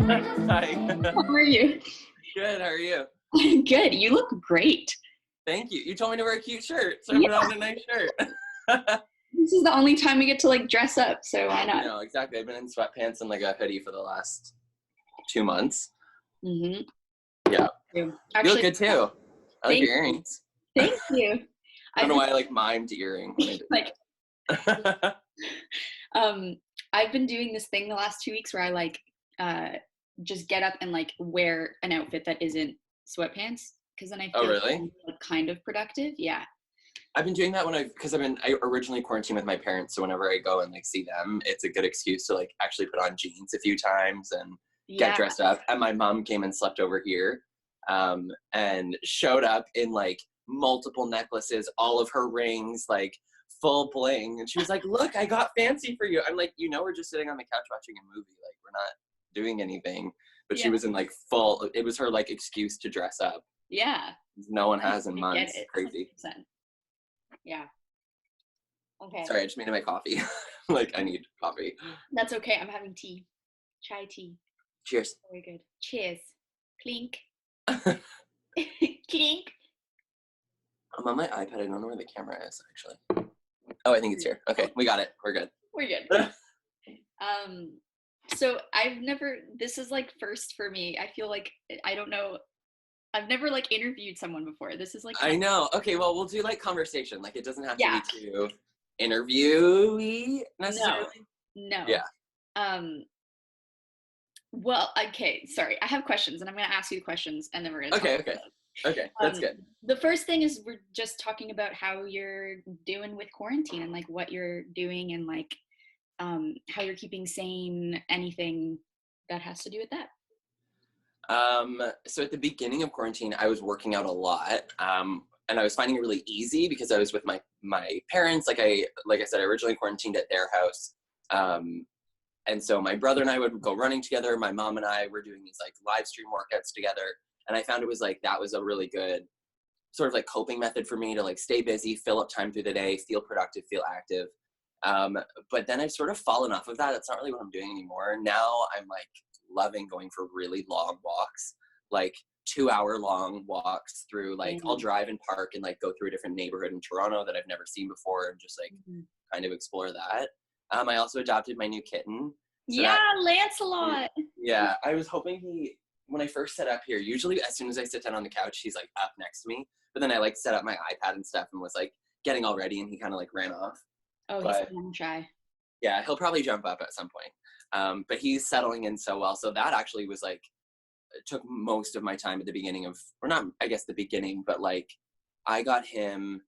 Hi. How are you? Good, how are you? Good. You look great. Thank you. You told me to wear a cute shirt, so I put on a nice shirt. This is the only time we get to like dress up, so why not? No, exactly. I've been in sweatpants and like a hoodie for the last 2 months. Mm-hmm. Yeah. Actually, You look good too. I like your earrings. Thank you. I don't know why I like mimed earring when I did like that. I've been doing this thing the last 2 weeks where I like just get up and like wear an outfit that isn't sweatpants because then I feel Oh, really? like kind of productive. Yeah. I've been doing that because I originally quarantined with my parents, so whenever I go and like see them, it's a good excuse to like actually put on jeans a few times and get dressed up. And my mom came and slept over here, and showed up in like multiple necklaces, all of her rings, like full bling. And she was like, "Look, I got fancy for you." I'm like, we're just sitting on the couch watching a movie. Like, we're not doing anything. But she was in like full, it was her like excuse to dress up. Yeah. No one has in months. Crazy. 100%. Yeah. Okay. Sorry, I just made my coffee. Like, I need coffee. That's okay. I'm having tea. Chai tea. Cheers. Very good. Cheers. Clink. Clink. I'm on my iPad. I don't know where the camera is, actually. Oh, I think it's here. Okay, we got it. We're good. We're good. So this is like first for me. I feel like, I don't know. I've never like interviewed someone before. This is like. I know. Okay, well, we'll do like conversation. Like, it doesn't have to Yeah. be too interviewee necessarily. No. Yeah. Well, okay, sorry. I have questions and I'm going to ask you questions and then we're going to Okay, that's good. The first thing is we're just talking about how you're doing with quarantine and like what you're doing and like how you're keeping sane, anything that has to do with that. So at the beginning of quarantine, I was working out a lot. And I was finding it really easy because I was with my parents. Like I said, I originally quarantined at their house. And so my brother and I would go running together. My mom and I were doing these like live stream workouts together. And I found it was like, that was a really good sort of like coping method for me to like stay busy, fill up time through the day, feel productive, feel active. But then I've sort of fallen off of that. That's not really what I'm doing anymore. Now I'm like loving going for really long walks, like 2-hour long walks through like, I'll drive and park and like go through a different neighborhood in Toronto that I've never seen before and just like kind of explore that. I also adopted my new kitten. So Lancelot. Yeah, I was hoping when I first set up here, usually as soon as I sit down on the couch, he's like up next to me. But then I like set up my iPad and stuff and was like getting all ready and he kind of like ran off. Oh, he's gonna try. Yeah, he'll probably jump up at some point. But he's settling in so well. So that actually was like, took most of my time at the beginning of, or not, I guess the beginning, but like I got him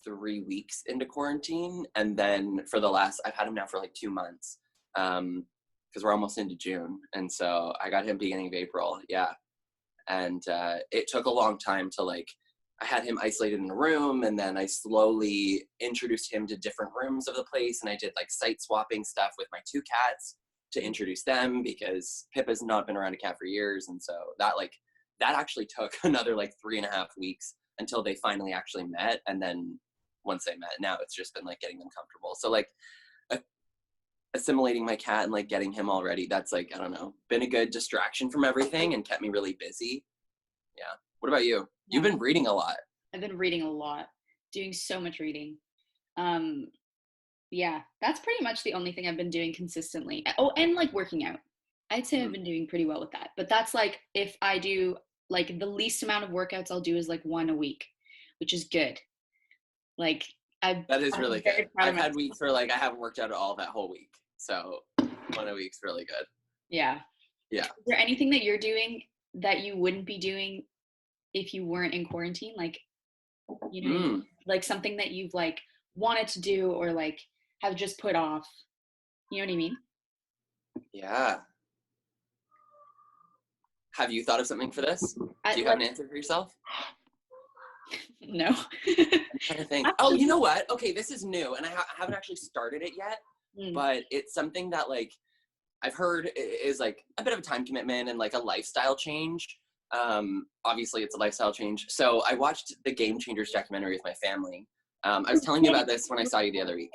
3 weeks into quarantine. And then I've had him now for like 2 months. Because we're almost into June. And so I got him beginning of April. Yeah. And it took a long time to like, I had him isolated in a room and then I slowly introduced him to different rooms of the place. And I did like site swapping stuff with my 2 cats to introduce them because Pippa's not been around a cat for years. And so that actually took another like 3.5 weeks until they finally actually met. And then once they met, now it's just been like getting them comfortable. So like assimilating my cat and like getting him all ready, that's like, I don't know, been a good distraction from everything and kept me really busy. Yeah. What about you? You've been reading a lot. I've been reading a lot, doing so much reading. Yeah, that's pretty much the only thing I've been doing consistently. Oh, and like working out. I'd say I've been doing pretty well with that. But that's like, if I do like the least amount of workouts I'll do is like 1 a week, which is good. Like that is really good. I've had weeks where like I haven't worked out at all that whole week. So 1 a week's really good. Yeah. Yeah. Is there anything that you're doing that you wouldn't be doing if you weren't in quarantine? Like, you know, like something that you've like wanted to do or like have just put off. You know what I mean? Yeah. Have you thought of something for this? Do you have an answer for yourself? No. I'm trying to think. Oh, you know what? Okay, this is new, and I haven't actually started it yet, but it's something that like I've heard is like a bit of a time commitment and like a lifestyle change. Obviously, it's a lifestyle change. So I watched the Game Changers documentary with my family. I was telling you about this when I saw you the other week.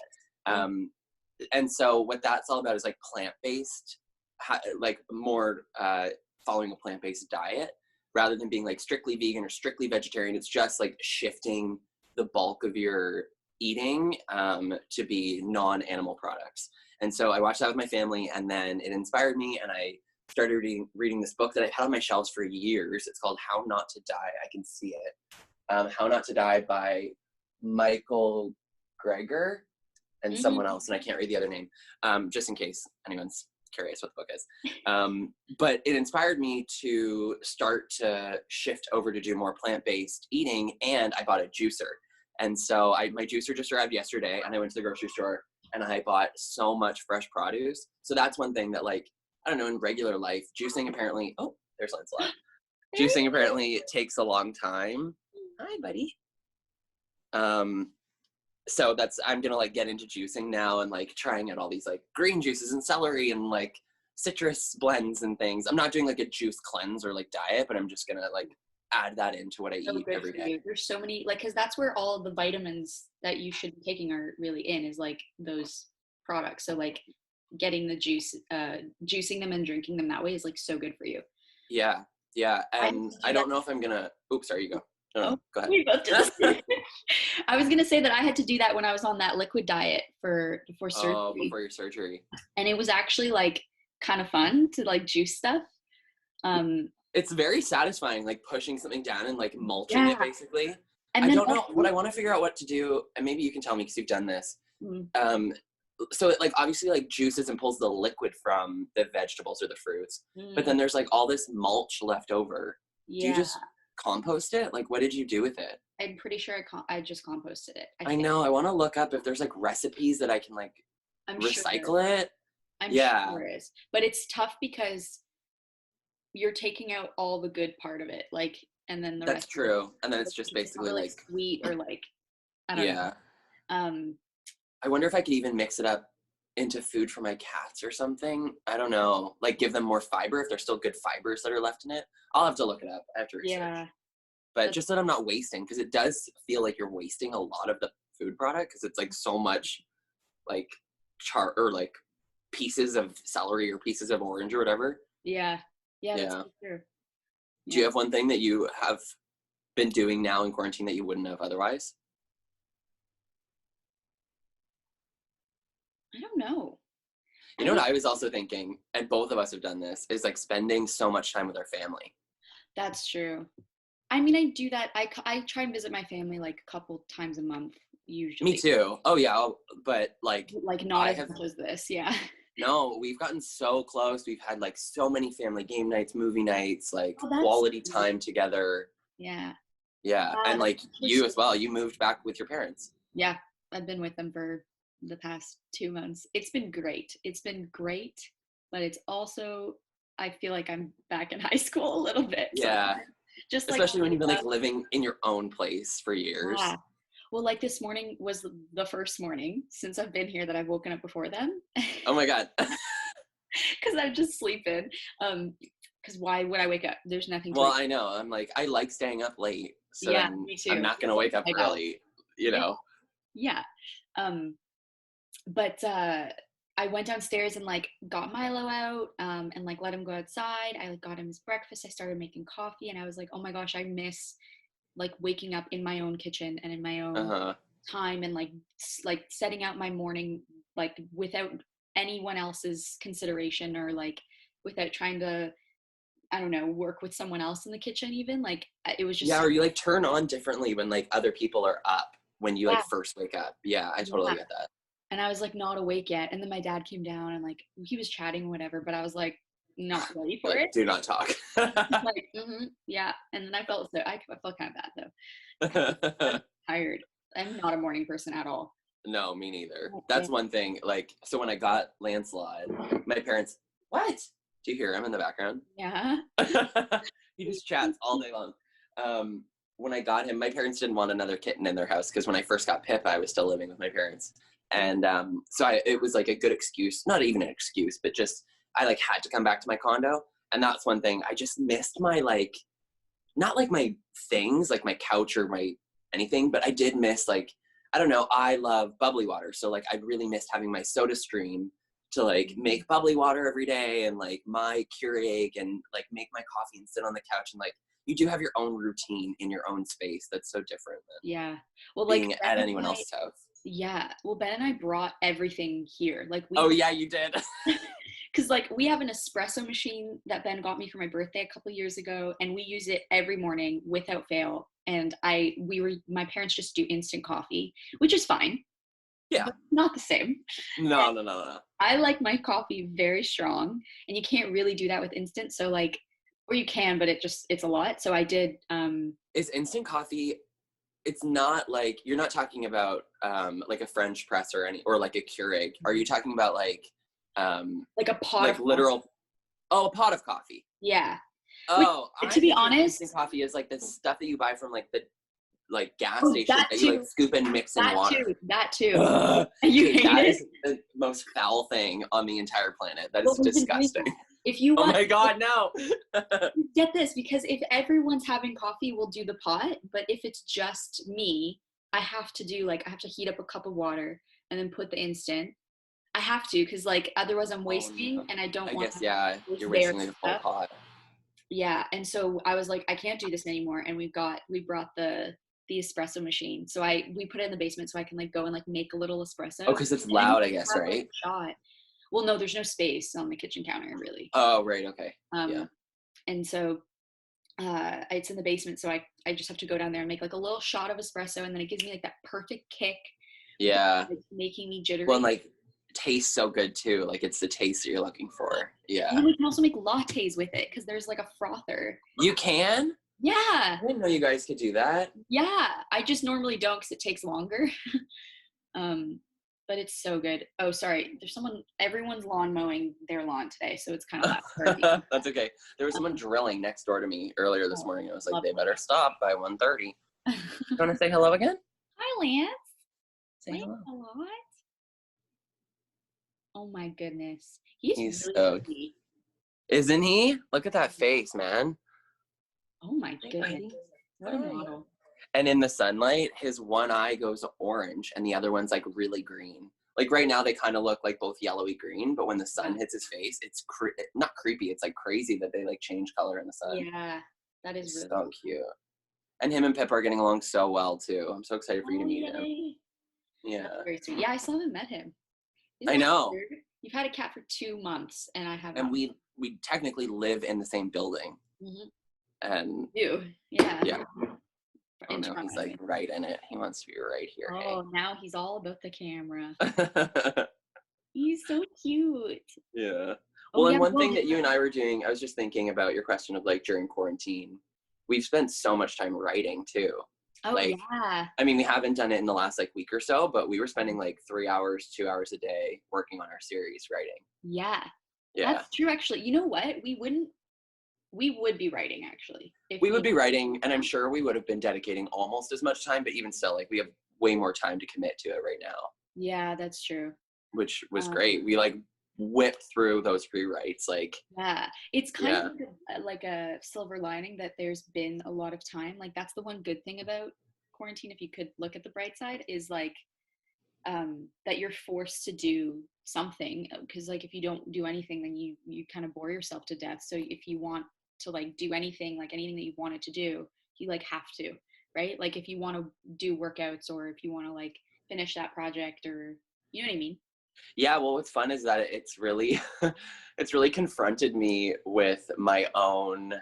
And so what that's all about is like plant-based like more following a plant-based diet rather than being like strictly vegan or strictly vegetarian. It's just like shifting the bulk of your eating to be non-animal products. And so I watched that with my family, and then it inspired me, and I started reading this book that I've had on my shelves for years. It's called How Not to Die. I can see it. How Not to Die by Michael Greger and someone else, and I can't read the other name, just in case anyone's curious what the book is. But it inspired me to start to shift over to do more plant-based eating, and I bought a juicer. And so my juicer just arrived yesterday, and I went to the grocery store and I bought so much fresh produce. So that's one thing that, like, I don't know, in regular life, juicing apparently, oh, there's Lancelot. Juicing apparently takes a long time. Hi, buddy. So I'm gonna like get into juicing now and like trying out all these like green juices and celery and like citrus blends and things. I'm not doing like a juice cleanse or like diet, but I'm just gonna like add that into what I eat every day. There's so many, like, because that's where all the vitamins that you should be taking are really in, is like those products. So like getting the juice, juicing them and drinking them that way is like so good for you. Yeah. And I don't know if I'm gonna, oops, sorry, you go. No, go ahead. We both did this. I was gonna say that I had to do that when I was on that liquid diet before surgery. Oh, before your surgery. And it was actually like kind of fun to like juice stuff. It's very satisfying, like pushing something down and like mulching it basically. And I don't know what I want to figure out what to do, and maybe you can tell me because you've done this. So it like obviously like juices and pulls the liquid from the vegetables or the fruits, but then there's like all this mulch left over. Yeah. Do you just compost it? Like, what did you do with it? I'm pretty sure I just composted it. I know. I want to look up if there's like recipes that I can like recycle it. I'm sure there is, but it's tough because you're taking out all the good part of it, like, and then the that's true, and then it's just basically like sweet or like I don't know. I wonder if I could even mix it up into food for my cats or something. I don't know, like give them more fiber if there's still good fibers that are left in it. I'll have to look it up. I have to research. Yeah. But just that I'm not wasting, because it does feel like you're wasting a lot of the food product because it's like so much like or like pieces of celery or pieces of orange or whatever. Yeah. That's true. Yeah. Do you have one thing that you have been doing now in quarantine that you wouldn't have otherwise? I don't know. You know what I was also thinking, and both of us have done this, is like spending so much time with our family. That's true. I mean, I do that. I try and visit my family like a couple times a month usually. Me too. Oh yeah, but like not as much as this. Yeah. No, we've gotten so close. We've had like so many family game nights, movie nights, like quality time together. Yeah. And like you as well. You moved back with your parents. Yeah, I've been with them for the past 2 months. It's been great, but it's also, I feel like I'm back in high school a little bit. Yeah. Just especially when you've been like living in your own place for years. Yeah. Well, like this morning was the first morning since I've been here that I've woken up before them. Oh my God. Because I'm just sleeping. Because why would I wake up? There's nothing to I know. I'm like, I like staying up late. So yeah, me too. I'm not going to wake up early, you know? Yeah. But I went downstairs and like got Milo out and like let him go outside. I like got him his breakfast. I started making coffee, and I was like, oh my gosh, I miss like waking up in my own kitchen and in my own time, and like setting out my morning like without anyone else's consideration, or like without trying to, I don't know, work with someone else in the kitchen even. Like it was just or you like turn on differently when like other people are up when you like first wake up. Yeah, I totally get that. And I was like not awake yet, and then my dad came down and like he was chatting or whatever, but I was like not ready for it. Do not talk. Like, yeah. And then I felt kind of bad though. I'm tired. I'm not a morning person at all. No, me neither. That's one thing. Like, so when I got Lancelot, my parents, what? Do you hear him in the background? Yeah. He just chats all day long. When I got him, my parents didn't want another kitten in their house because when I first got Pip, I was still living with my parents. And it was like a good excuse, not even an excuse, but just I like had to come back to my condo. And that's one thing. I just missed my like, not like my things, like my couch or my anything, but I did miss like, I don't know, I love bubbly water. So like I really missed having my soda stream to like make bubbly water every day and like my Keurig and like make my coffee and sit on the couch, and like you do have your own routine in your own space that's so different than Well, like being at anyone else's house. Well, Ben and I brought everything here. Like Oh yeah, you did. because like we have an espresso machine that Ben got me for my birthday a couple years ago, and we use it every morning without fail. And my parents just do instant coffee, which is fine. Yeah. But not the same. No. I like my coffee very strong, and you can't really do that with instant. So like, or you can, but it's a lot. So I did. Is instant coffee? It's not like, you're not talking about like a French press or like a Keurig. Are you talking about like a pot like of literal coffee? Oh, a pot of coffee. Yeah. Oh, to be honest, instant coffee is like the stuff that you buy from like the gas Oh, station that you like scoop and mix in water. That too. Ugh, You dude, hate that it? is the most foul thing on the entire planet. That is Well, listen, disgusting. If you Oh want, my God, no. get this, because if everyone's having coffee, we'll do the pot. But if it's just me, I have to heat up a cup of water and then put the instant. I have to, because like otherwise I'm wasting, and I don't want. I guess you're wasting like a full pot. Yeah, and so I was like, I can't do this anymore, and we brought the espresso machine. So we put it in the basement so I can like go and like make a little espresso. Oh, because it's loud, I guess, right? Shot. Well, no, there's no space on the kitchen counter, really. Oh, right, okay. Yeah. And so it's in the basement, so I just have to go down there and make like a little shot of espresso, and then it gives me like that perfect kick. Yeah. Like, making me jittery. Well, and like tastes so good too. Like it's the taste that you're looking for. Yeah. And then we can also make lattes with it because there's like a frother. You can? Yeah. I didn't know you guys could do that. Yeah. I just normally don't because it takes longer. But it's so good. Oh, sorry. Everyone's lawn mowing their lawn today, so it's kind of loud. That's okay. There was someone drilling next door to me earlier this morning. I was like, they better stop by 1:30. You want to say hello again? Hi, Lance. Say hello. A lot. Oh my goodness. He's really so pretty. Isn't he? Look at that face, man. Oh my goodness. What a model. And in the sunlight, his one eye goes orange and the other one's like really green. Like right now they kind of look like both yellowy green, but when the sun hits his face, it's not creepy. It's like crazy that they like change color in the sun. Yeah, that is really so cute. And him and Pip are getting along so well too. I'm so excited for you to meet him. Yeah. That's very sweet. Yeah, I still haven't met him. I know. Weird? You've had a cat for 2 months, and I haven't. And we technically live in the same building. Mm-hmm. And you, yeah. Yeah. Oh no, he's like right in it. He wants to be right here. Oh, hey. Now he's all about the camera. He's so cute. Yeah. Well, and one thing that you and I were doing, I was just thinking about your question of like during quarantine, we've spent so much time writing too. Oh, like, yeah. I mean, we haven't done it in the last like week or so, but we were spending like 3 hours, 2 hours a day working on our series writing. Yeah. That's true, actually. You know what? We would be writing, actually. We would be writing, and I'm sure we would have been dedicating almost as much time, but even still, like, we have way more time to commit to it right now. Yeah, that's true. Which was great. We, like, whipped through those pre-writes, like... Yeah. It's kind of like a silver lining that there's been a lot of time. Like, that's the one good thing about quarantine, if you could look at the bright side, is, like, that you're forced to do something. Because, like, if you don't do anything, then you kind of bore yourself to death. So if you want to like do anything that you wanted to do, you like have to, right? Like if you want to do workouts, or if you want to like finish that project, or you know what I mean? Yeah, well, what's fun is that it's really it's really confronted me with my own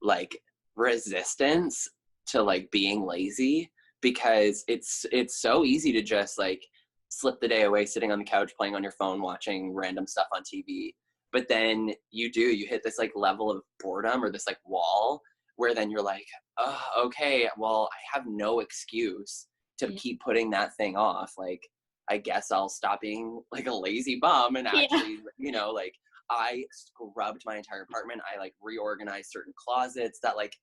like resistance to like being lazy, because it's so easy to just like slip the day away sitting on the couch playing on your phone watching random stuff on TV. But then you hit this like level of boredom or this like wall where then you're like, oh, okay, well, I have no excuse to keep putting that thing off. Like, I guess I'll stop being like a lazy bum and actually, you know, like I scrubbed my entire apartment. I like reorganized certain closets that like,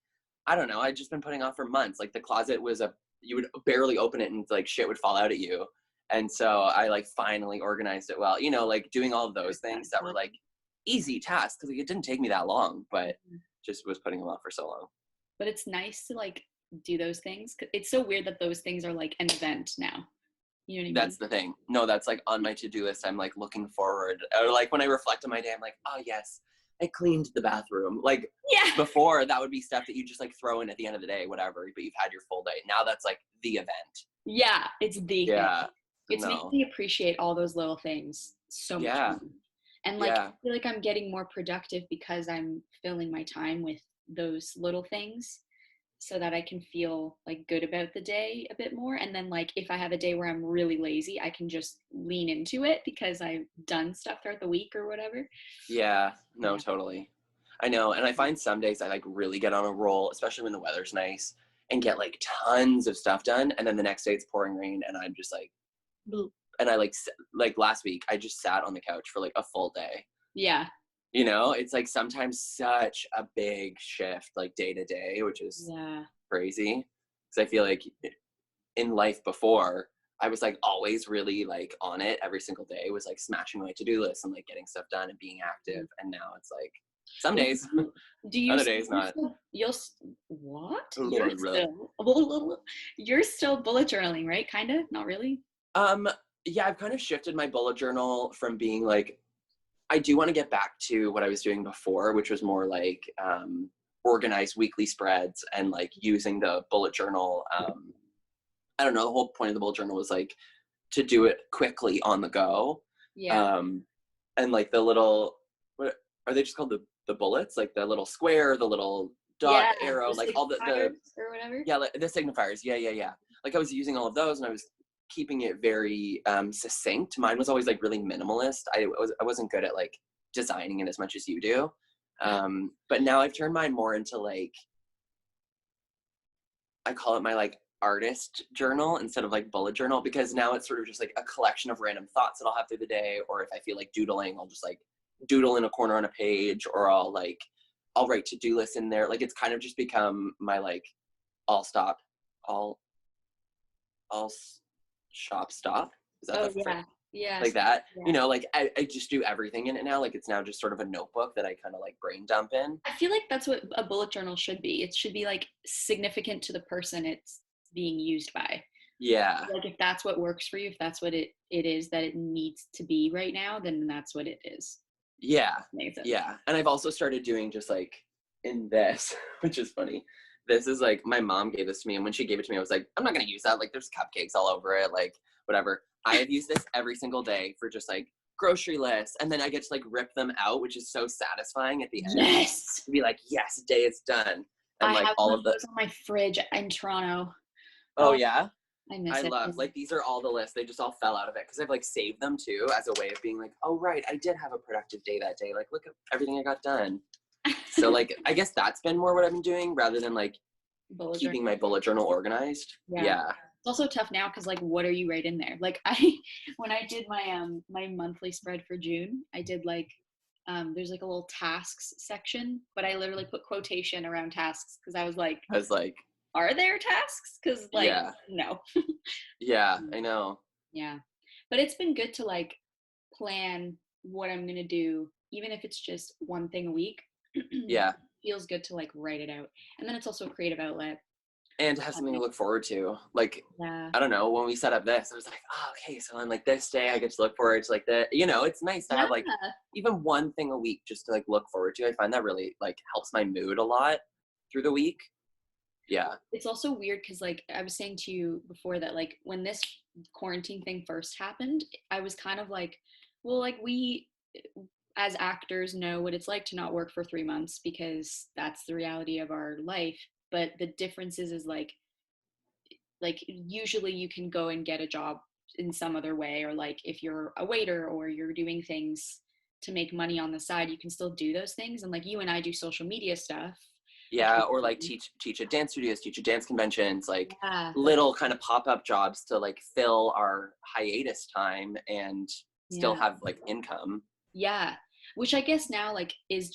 I don't know, I'd just been putting off for months. Like the closet was you would barely open it and like shit would fall out at you. And so I like finally organized it well, you know, like doing all of those things that were like easy tasks, because like, it didn't take me that long, but just was putting them off for so long. But it's nice to like do those things. It's so weird that those things are like an event now. You know what I mean? That's the thing. No, that's like on my to-do list. I'm like looking forward, or like when I reflect on my day, I'm like, oh yes, I cleaned the bathroom. Like Yeah. before, that would be stuff that you just like throw in at the end of the day, whatever, but you've had your full day. Now that's like the event. Yeah, it's the thing. Yeah. It's making No. me appreciate all those little things so much Yeah. more. And like I Yeah. feel like I'm getting more productive because I'm filling my time with those little things so that I can feel like good about the day a bit more. And then like if I have a day where I'm really lazy, I can just lean into it because I've done stuff throughout the week or whatever. Yeah. No, Yeah. totally. I know. And I find some days I like really get on a roll, especially when the weather's nice, and get like tons of stuff done. And then the next day it's pouring rain and I'm just like, and I like last week, I just sat on the couch for like a full day. Yeah. You know, it's like sometimes such a big shift, like day to day, which is Yeah. crazy. Because I feel like in life before, I was like always really like on it every single day, was like smashing my to-do list and like getting stuff done and being active. And now it's like some days, Do you other days not. what? Blah, blah. You're still bullet journaling, right? Kind of? Not really? Yeah, I've kind of shifted my bullet journal from being like, I do want to get back to what I was doing before, which was more like organized weekly spreads and like using the bullet journal. I don't know, the whole point of the bullet journal was like to do it quickly on the go. Yeah. And like the little, what are they just called, the bullets? Like the little square, the little dot, Yeah, the arrow, the like all the or whatever. yeah, like the signifiers. Yeah. Like I was using all of those and I was keeping it very succinct. Mine was always like really minimalist. I wasn't good at like designing it as much as you do. But now I've turned mine more into like, I call it my like artist journal instead of like bullet journal, because now it's sort of just like a collection of random thoughts that I'll have through the day. Or if I feel like doodling, I'll just like doodle in a corner on a page, or I'll write to-do lists in there. Like it's kind of just become my like, I'll shop stop. Is that Oh the phrase? yeah. Yeah. Like that, Yeah. you know, like I just do everything in it now. Like it's now just sort of a notebook that I kind of like brain dump in. I feel like that's what a bullet journal should be. It should be like significant to the person it's being used by. Yeah. Like if that's what works for you, if that's what it is that it needs to be right now, then that's what it is. Yeah. Makes sense. Yeah. And I've also started doing just like in this, which is funny. This is like, my mom gave this to me, and when she gave it to me, I was like, I'm not going to use that. Like there's cupcakes all over it, like whatever. I have used this every single day for just like grocery lists. And then I get to like rip them out, which is so satisfying at the end. Yes. To be like, yes, day is done. And I like have all one of the, those on my fridge in Toronto. oh yeah. I miss I it. love, like, these are all the lists. They just all fell out of it because I've like saved them too as a way of being like, oh right, I did have a productive day that day. Like look at everything I got done. So like I guess that's been more what I've been doing rather than like keeping my bullet journal organized. Yeah. It's also tough now because like what are you right in there? Like when I did my my monthly spread for June, I did like there's like a little tasks section, but I literally put quotation around tasks because I was like, are there tasks? Because like yeah. no. Yeah, I know. Yeah. But it's been good to like plan what I'm gonna do, even if it's just one thing a week. Yeah. It feels good to like write it out. And then it's also a creative outlet. And to have something to look forward to. Like, yeah. I don't know, when we set up this, I was like, oh, okay, so on like this day, I get to look forward to like the, you know, it's nice to have like even one thing a week just to like look forward to. I find that really like helps my mood a lot through the week. Yeah. It's also weird because like I was saying to you before that like when this quarantine thing first happened, I was kind of like, well, like we as actors know what it's like to not work for 3 months because that's the reality of our life. But the difference is like usually you can go and get a job in some other way, or like if you're a waiter or you're doing things to make money on the side, you can still do those things. And like you and I do social media stuff. Yeah, or like teach at dance studios, teach at dance conventions, like little kind of pop-up jobs to like fill our hiatus time and still have like income. Yeah, which I guess now like is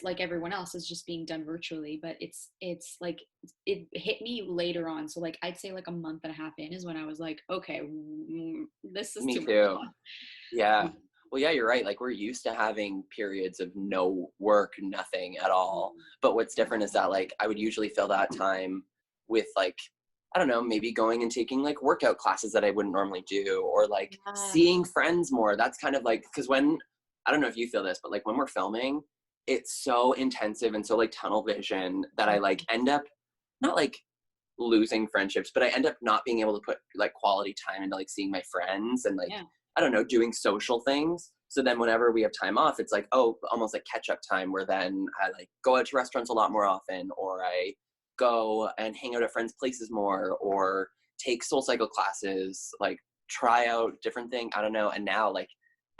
like everyone else is just being done virtually, but it's like it hit me later on. So like I'd say like a month and a half in is when I was like, okay, this is me too much. Yeah. Well, yeah, you're right. Like we're used to having periods of no work, nothing at all. But what's different is that like I would usually fill that time with like I don't know, maybe going and taking like workout classes that I wouldn't normally do, or like Yeah. seeing friends more. That's kind of like, because when, I don't know if you feel this, but like when we're filming, it's so intensive and so like tunnel vision that I like end up not like losing friendships, but I end up not being able to put like quality time into like seeing my friends and like, Yeah. I don't know, doing social things. So then whenever we have time off, it's like, oh, almost like catch up time, where then I like go out to restaurants a lot more often, or I go and hang out at friends' places more, or take soul cycle classes, like try out different things. I don't know. And now like,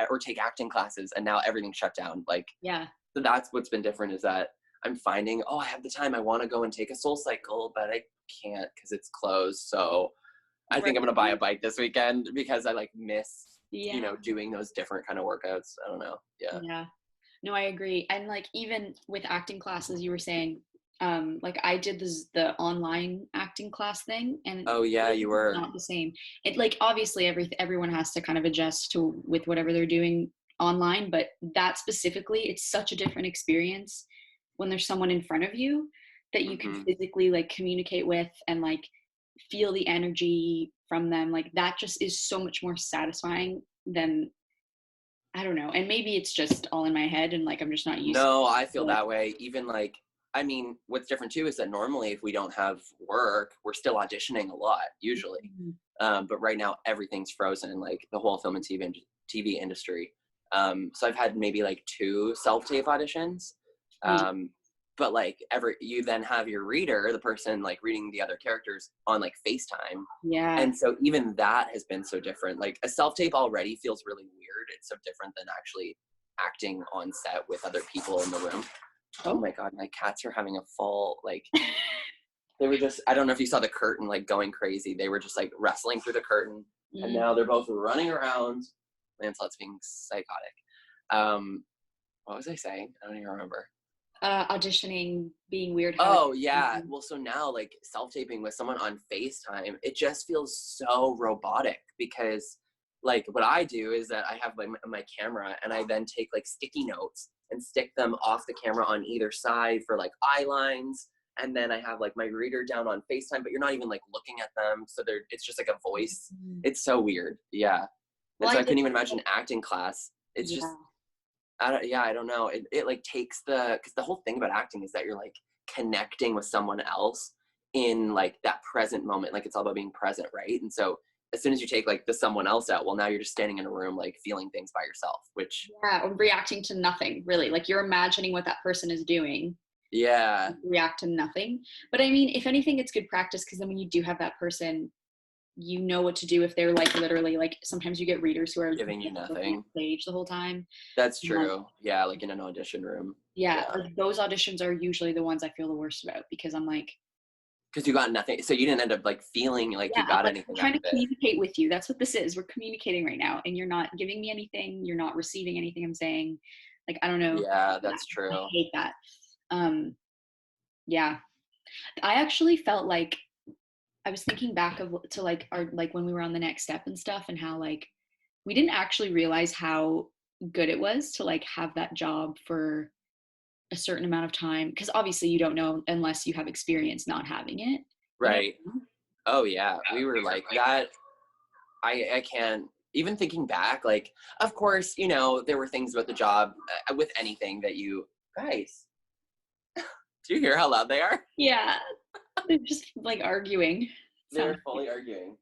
or take acting classes, and now everything's shut down. Like, Yeah. so that's what's been different, is that I'm finding, oh, I have the time. I want to go and take a soul cycle, but I can't because it's closed. So I think I'm going to buy a bike this weekend because I like miss, Yeah. you know, doing those different kind of workouts. I don't know. Yeah. Yeah. No, I agree. And like even with acting classes, you were saying, like I did the online acting class thing, and Oh yeah, it's you were. not the same. It like obviously everyone has to kind of adjust to with whatever they're doing online, but that specifically, it's such a different experience when there's someone in front of you that you can Mm-hmm. physically like communicate with and like feel the energy from them. Like that just is so much more satisfying than, I don't know. And maybe it's just all in my head and like I'm just not used to No, it. I feel But that way. Even like, I mean, what's different too is that normally if we don't have work, we're still auditioning a lot, usually. Mhm. But right now everything's frozen, like the whole film and TV industry. So I've had maybe like 2 self-tape auditions. Yeah. But like you then have your reader, the person like reading the other characters on like FaceTime. Yeah. And so even that has been so different. Like a self-tape already feels really weird. It's so different than actually acting on set with other people in the room. Oh my God, my cats are having a full, like, they were just, I don't know if you saw the curtain, like going crazy. They were just like wrestling through the curtain, and Mm. now they're both running around. Lancelot's being psychotic. What was I saying? I don't even remember. Auditioning being weird. How Oh yeah. Well, so now like self-taping with someone on FaceTime, it just feels so robotic, because like what I do is that I have my camera, and I then take like sticky notes and stick them off the camera on either side for like eye lines. And then I have like my reader down on FaceTime, but you're not even like looking at them. So it's just like a voice. Mhm. It's so weird. Yeah. And Well, so I I couldn't did. even imagine acting class. It's just, Yeah. I don't know. It like takes because the whole thing about acting is that you're like connecting with someone else in like that present moment. Like it's all about being present, right? And so as soon as you take like the someone else out, well, now you're just standing in a room, like feeling things by yourself, which, Yeah. Or reacting to nothing, really. Like you're imagining what that person is doing, yeah, react to nothing. But I mean, if anything, it's good practice because then when you do have that person, you know what to do if they're like literally like sometimes you get readers who are giving you just looking at nothing. the stage the whole time. That's Like, true. Yeah, like in an audition room. yeah, Yeah. like those auditions are usually the ones I feel the worst about because I'm like, Because you got nothing. So you didn't end up like feeling like yeah, you I'm got like, I'm anything out trying of to it. communicate with you. That's what this is. We're communicating right now, and you're not giving me anything. You're not receiving anything I'm saying. Like, I don't know. Yeah, Yeah, that's I true. hate that. Um, yeah, I actually felt like I was thinking back of to like our like when we were on the next step and stuff, and how like we didn't actually realize how good it was to like have that job for a certain amount of time because obviously you don't know unless you have experience not having it. You know. Right. Oh yeah. We were like that. I can't even thinking back, like, of course, you know, there were things about the job with anything that you guys, do you hear how loud they are? Yeah, they're just like arguing. Sound. They're fully arguing.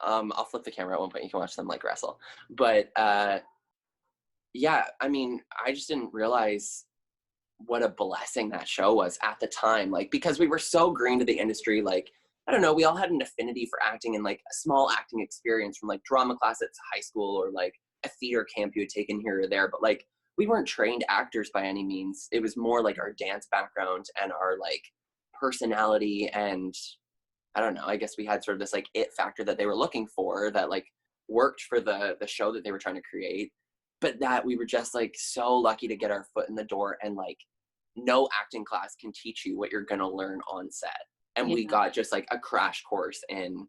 I'll flip the camera at one point. You can watch them like wrestle. But yeah, I mean, I just didn't realize what a blessing that show was at the time. Like, because we were so green to the industry, like, I don't know, we all had an affinity for acting and like a small acting experience from like drama class at high school or like a theater camp you had taken here or there. But like, we weren't trained actors by any means. It was more like our dance background and our like personality, and I don't know, I guess we had sort of this like it factor that they were looking for that like worked for the show that they were trying to create. But that we were just like so lucky to get our foot in the door, and like no acting class can teach you what you're going to learn on set. And Yeah, we got just like a crash course in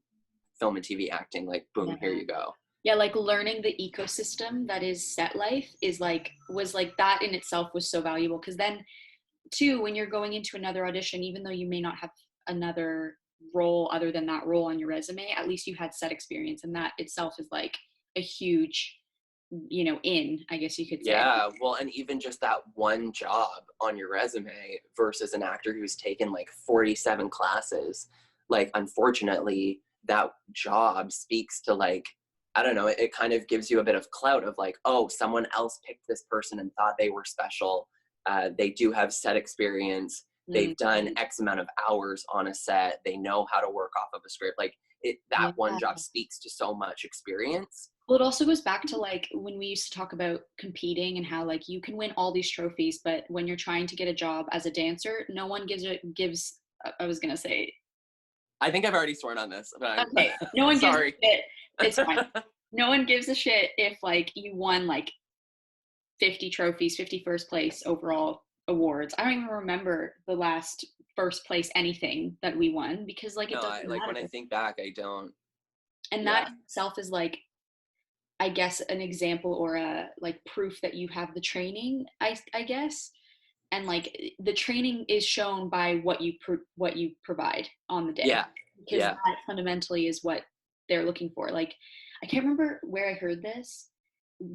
film and TV acting, like boom, here yeah. you go. Yeah, like learning the ecosystem that is set life is like was like that in itself was so valuable because then too when you're going into another audition even though you may not have another role other than that role on your resume, at least you had set experience, and that itself is like a huge, I guess you could say. Yeah, well, and even just that one job on your resume versus an actor who's taken like 47 classes, like, unfortunately, that job speaks to, like, I don't know, it kind of gives you a bit of clout of like, oh, someone else picked this person and thought they were special. They do have set experience. They've done X amount of hours on a set. They know how to work off of a script. Like, that one job speaks to so much experience. Well, it also goes back to like when we used to talk about competing and how like you can win all these trophies, but when you're trying to get a job as a dancer, no one gives I was gonna say. I think I've already sworn on this. But okay, no one gives a sorry. shit. It's fine. No one gives a shit if like you won like 50 trophies, 50 first place overall awards. I don't even remember the last first place anything that we won because like it doesn't like matter. when I think back, I don't. And that itself is like, I guess, an example or a like proof that you have the training, I guess. And like the training is shown by what you provide on the day. Yeah. Because that fundamentally is what they're looking for. Like, I can't remember where I heard this,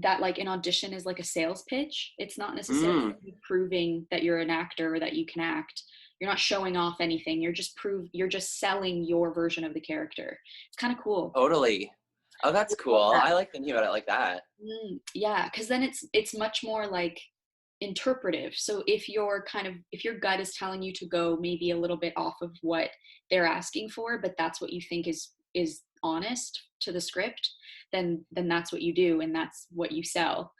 that like an audition is like a sales pitch. It's not necessarily proving that you're an actor or that you can act. You're not showing off anything. You're just selling your version of the character. It's kind of cool. Totally. Oh, that's cool. I like thinking about it like that. Yeah, because then it's much more like interpretive. So if your gut is telling you to go maybe a little bit off of what they're asking for, but that's what you think is honest to the script, then that's what you do and that's what you sell.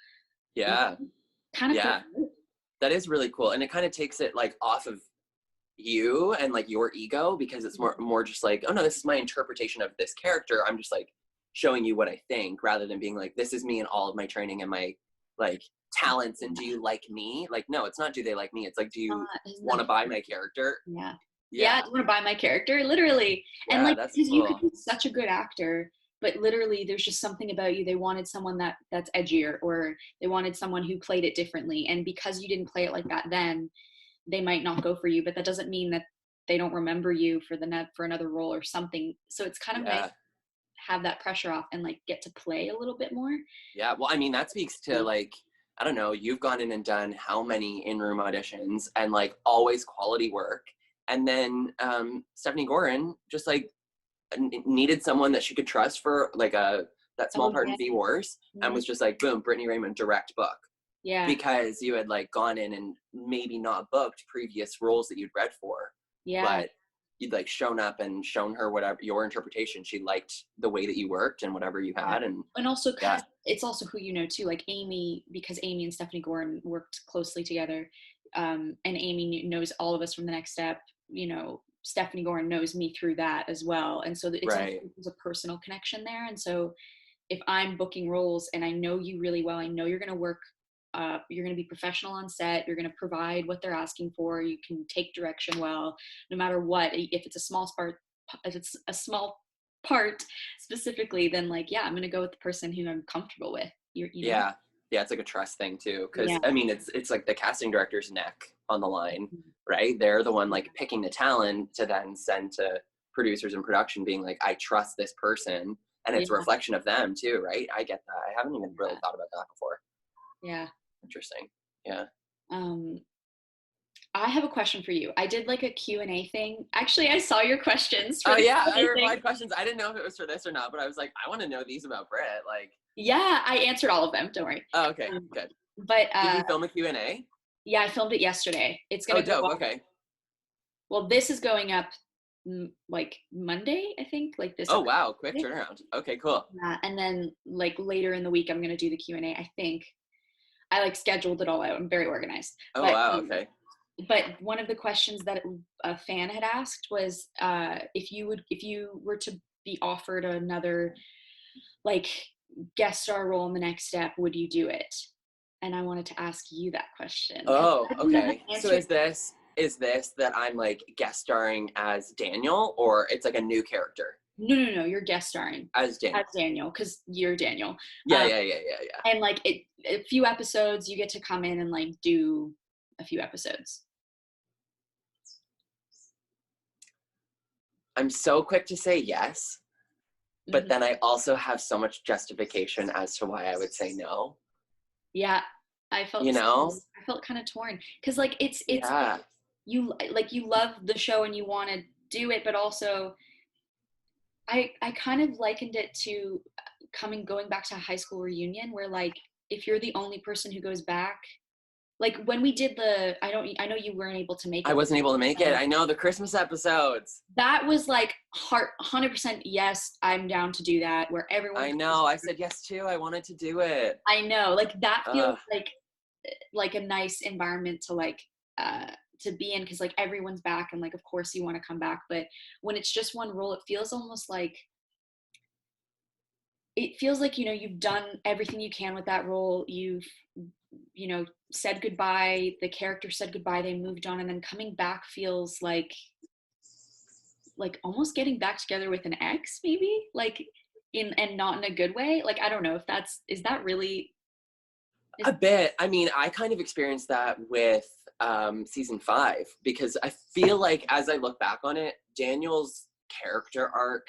Yeah. Kind of cool. That is really cool. And it kind of takes it like off of you and like your ego, because it's more just like, oh no, this is my interpretation of this character. I'm just like showing you what I think, rather than being like, this is me and all of my training and my like talents, and do you like me? Like, no, it's not do they like me, it's like, do you want to buy my character? Do you want to buy my character, literally? And like, that's because cool. You could be such a good actor, but literally there's just something about you. They wanted someone that's edgier, or they wanted someone who played it differently, and because you didn't play it like that, then they might not go for you. But that doesn't mean that they don't remember you for another role or something. So it's kind of nice to have that pressure off and like get to play a little bit more. Yeah, well, I mean, that speaks to like, I don't know, you've gone in and done how many in-room auditions and like always quality work. And then Stephanie Gorin just like needed someone that she could trust for like that small part in V-Wars, and was just like, boom, Brittany Raymond, direct book. Yeah. Because you had like gone in and maybe not booked previous roles that you'd read for. Yeah. But you'd like shown up and shown her whatever your interpretation. She liked the way that you worked and whatever you had. And also it's also who you know too, like Amy, because Amy and Stephanie Gorin worked closely together, and Amy knows all of us from The Next Step. Stephanie Gorin knows me through that as well, and so it's a personal connection there. And so if I'm booking roles and I know you really well, I know you're going to work, you're going to be professional on set, you're going to provide what they're asking for, you can take direction well, no matter what. If it's a small part specifically, then like, I'm going to go with the person who I'm comfortable with. Yeah, it's like a trust thing too, because I mean, it's like the casting director's neck on the line, right? They're the one like picking the talent to then send to producers and production, being like, I trust this person, and it's a reflection of them too, right? I get that. I haven't even really thought about that before. Interesting. I have a question for you. I did like a Q&A thing. Actually, I saw your questions. I replied questions. I didn't know if it was for this or not, but I was like, I want to know these about Britt. Like, I answered all of them. Don't worry. Oh, okay, good. But did you film a Q&A? Yeah, I filmed it yesterday. It's gonna go dope. up. Okay. Well, this is going up like Monday, I think. Like this. Oh wow, quick turnaround. Okay, cool. And then like later in the week, I'm gonna do the Q&A. I think I like scheduled it all out. I'm very organized. Oh wow, okay. But one of the questions that a fan had asked was if you were to be offered another like guest star role in The Next Step, would you do it? And I wanted to ask you that question. Oh, okay. So is this that I'm like guest starring as Daniel, or it's like a new character? No. You're guest starring as Daniel, because you're Daniel. Yeah. And like a few episodes, you get to come in and like do a few episodes. I'm so quick to say yes, but Mhm. then I also have so much justification as to why I would say no. Yeah, I felt You the know? same. I felt kind of torn because like it's like Yeah. you love the show and you want to do it, but also I kind of likened it to going back to a high school reunion where like if you're the only person who goes back, like when we did the I know you weren't able to make I it, wasn't able to make it. I know the Christmas episodes. that was like heart 100% yes, I'm down to do that where everyone I comes know. I back. said yes too. I wanted to do it. I know, like that feels Ugh. like a nice environment to like uh to be in because like everyone's back and like of course you want to come back, but when it's just one role it feels almost like you know you've done everything you can with that role, you've you know said goodbye, the character said goodbye, they moved on, and then coming back feels like almost getting back together with an ex maybe, like in and not in a good way, like I don't know if that's is that really is A bit. I mean, I kind of experienced that with season 5 because I feel like as I look back on it, Daniel's character arc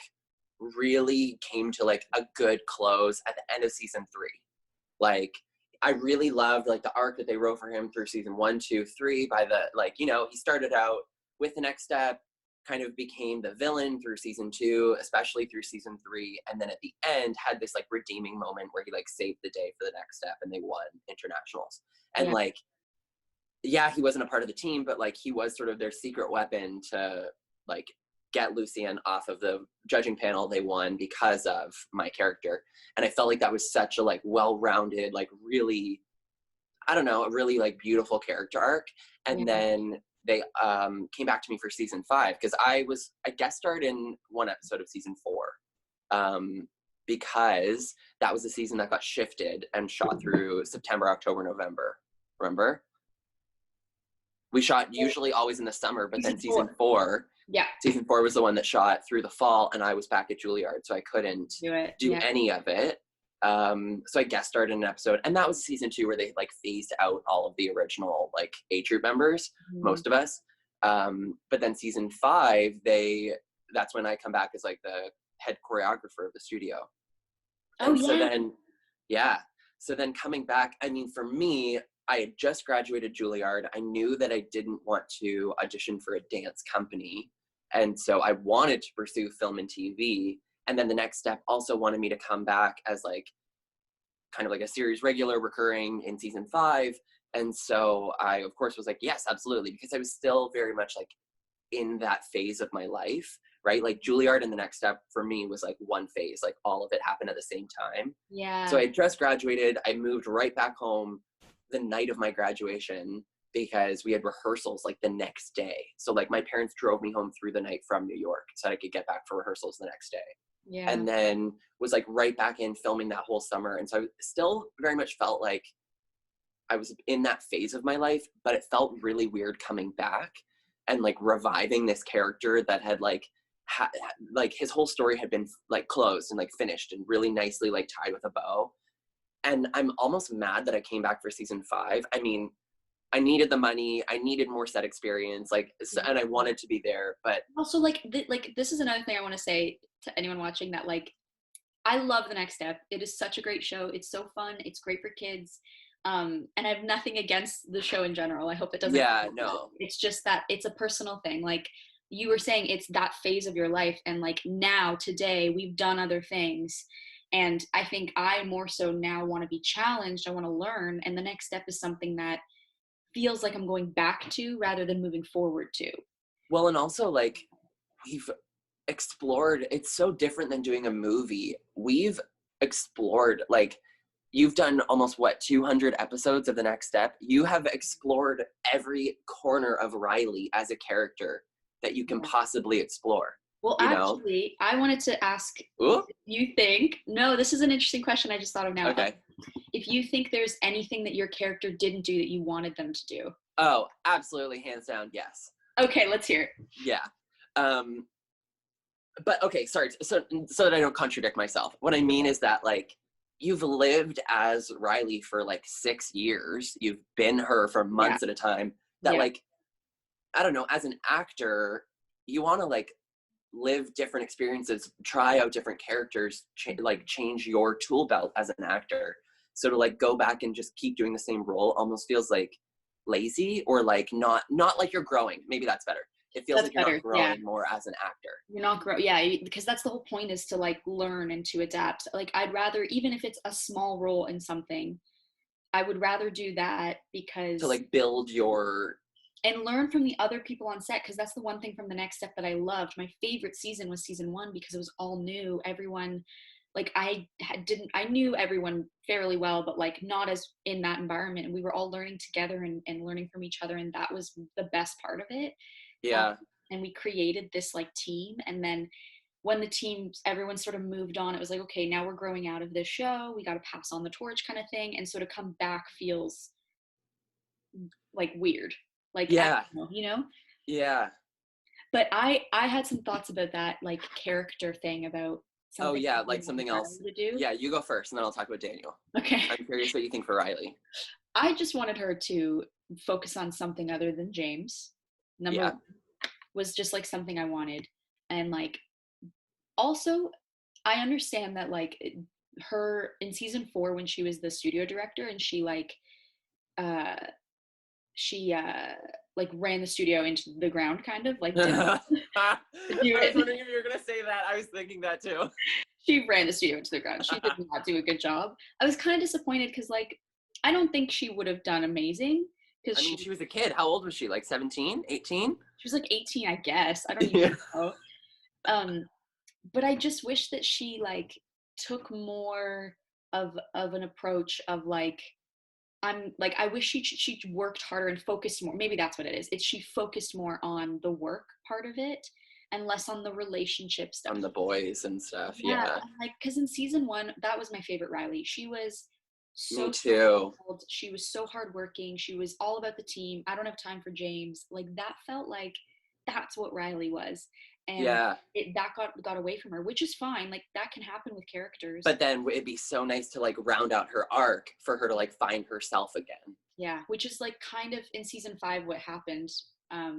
really came to like a good close at the end of season 3. Like, I really loved like the arc that they wrote for him through season 1, 2, 3. By the like, you know, he started out with the next step, kind of became the villain through season 2, especially through season 3, and then at the end had this like redeeming moment where he like saved the day for the next step and they won internationals. And yeah like, yeah, he wasn't a part of the team, but like he was sort of their secret weapon to like get Lucian off of the judging panel. They won because of my character. And I felt like that was such a like well-rounded, like really, I don't know, a really like beautiful character arc. And yeah then they came back to me for season 5 because I guest starred in one episode of season 4 because that was the season that got shifted and shot through September, October, November. Remember? We shot usually always in the summer, but then season 4 yeah season 4 was the one that shot through the fall, and I was back at Juilliard, so I couldn't do it do yeah any of it. So I guest starred in an episode, and that was season 2 where they like phased out all of the original like A Troop members, Mhm. most of us. But then season 5, that's when I come back as like the head choreographer of the studio. Oh And so yeah then, yeah. So then coming back, I mean, for me, I had just graduated Juilliard. I knew that I didn't want to audition for a dance company. And so I wanted to pursue film and TV. And then the next step also wanted me to come back as like kind of like a series regular recurring in season 5. And so I, of course, was like, yes, absolutely, because I was still very much like in that phase of my life, right? Like Juilliard and the next step for me was like one phase, like all of it happened at the same time. So yeah I just graduated. I moved right back home the night of my graduation because we had rehearsals like the next day. So like my parents drove me home through the night from New York so I could get back for rehearsals the next day. yeah And then was like right back in filming that whole summer. And so I still very much felt like I was in that phase of my life, but it felt really weird coming back and like reviving this character that had like like his whole story had been like closed and like finished and really nicely like tied with a bow. And I'm almost mad that I came back for season 5. I mean, I needed the money, I needed more set experience, like, so, and I wanted to be there, but also like like this is another thing I want to say to anyone watching that like I love The Next Step. It is such a great show. It's so fun. It's great for kids. And I have nothing against the show in general. I hope it doesn't. yeah, no. It's just that it's a personal thing. Like you were saying, it's that phase of your life. And like now, today, we've done other things. And I think I more so now want to be challenged. I want to learn. And the next step is something that feels like I'm going back to rather than moving forward to. Well, and also like we've explored, it's so different than doing a movie. We've explored like you've done almost what 200 episodes of The Next Step. You have explored every corner of Riley as a character that you can Yeah. possibly explore, Well, you know. actually, I wanted to ask Ooh, if you think, no, this is an interesting question I just thought of now. okay. If you think there's anything that your character didn't do that you wanted them to do. Oh, absolutely, hands down, yes. Okay, let's hear it. Yeah. But okay, sorry, so that I don't contradict myself, what I mean is that like you've lived as Riley for like 6 years, you've been her for Yeah, months at a time, that yeah, like I don't know, as an actor you want to like live different experiences, try out different characters, like change your tool belt as an actor. So to like go back and just keep doing the same role almost feels like lazy, or like not like you're growing. Maybe that's better. It feels That's like you're better. not growing more as an actor. You're not because that's the whole point, is to like learn and to adapt. Like I'd rather, even if it's a small role in something, I would rather do that, because To like build your and learn from the other people on set, because that's the one thing from The Next Step that I loved. My favorite season was season 1 because it was all new. Everyone, like I knew everyone fairly well, but like not as in that environment, and we were all learning together and learning from each other, and that was the best part of it. yeah. And we created this like team, and then when the team, everyone sort of moved on, it was like, okay, now we're growing out of this show, we got to pass on the torch kind of thing. And so to come back feels like weird, like, I Yeah. don't know, you know. Yeah. But I had some thoughts about that like character thing, about Oh something yeah, I like something wanted else. Riley to do. Yeah, you go first and then I'll talk about Daniel. Okay. I'm curious what you think for Riley. I just wanted her to focus on something other than James. Number Yeah. one was just like something I wanted. And like, also, I understand that like her in season 4, when she was the studio director, and she uh like ran the studio into the ground, kind of like did I do was it. wondering if you were gonna say that. I was thinking that too. She ran the studio into the ground. She did not do a good job. I was kind of disappointed because like I don't think she would have done amazing, because I mean, she was a kid. How old was she? Like 17, 18? she was like 18, I guess. I don't Yeah. even know. Um, but I just wish that she like took more of an approach of like, I'm like, I wish she worked harder and focused more. Maybe that's what it is. It's she focused more on the work part of it and less on the relationship stuff. On the boys and stuff. Yeah, Yeah. like because in season 1, that was my favorite Riley. She was Me so too. strong-willed. She was so hardworking. She was all about the team. I don't have time for James. Like that felt like that's what Riley was, and Yeah. that got away from her, which is fine. Like that can happen with characters. But then it'd be so nice to like round out her arc for her to like find herself again. Yeah, which is like kind of in season 5 what happened.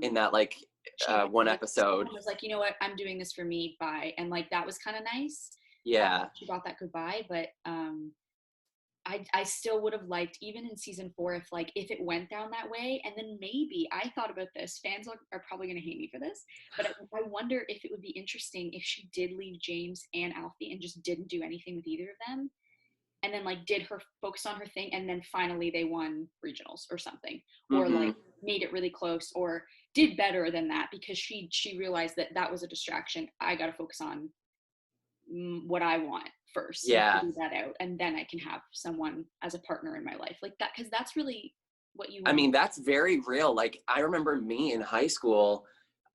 In that like She one episode. was like, you know what, I'm doing this for me, bye, and like that was kind of nice. Yeah. She got that goodbye, but I still would have liked, even in season 4, if it went down that way. And then maybe, I thought about this, fans are probably going to hate me for this, but I wonder if it would be interesting if she did leave James and Alfie and just didn't do anything with either of them, and then like did her focus on her thing, and then finally they won regionals or something, or like made it really close, or did better than that, because she realized that that was a distraction. I got to focus on what I want first, Yeah. figure that out, and then I can have someone as a partner in my life, like that, because that's really what you want. I mean, that's very real. Like, I remember me in high school,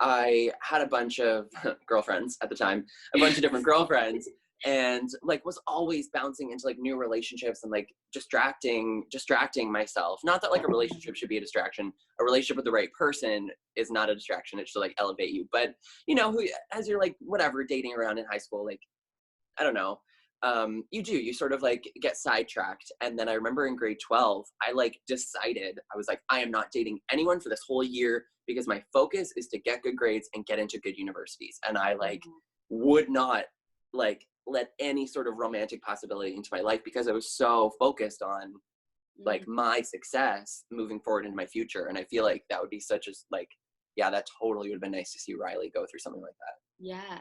I had a bunch of girlfriends at the time, a bunch of different girlfriends, and like was always bouncing into like new relationships and like distracting myself. Not that like a relationship should be a distraction. A relationship with the right person is not a distraction. It should like elevate you. But you know, who, as you're like whatever dating around in high school, like I don't know, you sort of like get sidetracked. And then I remember in grade 12, I like decided, I was like, I am not dating anyone for this whole year because my focus is to get good grades and get into good universities. And I like would not like let any sort of romantic possibility into my life because I was so focused on like my success moving forward into my future. And I feel like that would be such a like, yeah, that totally would have been nice to see Riley go through something like that. Yeah.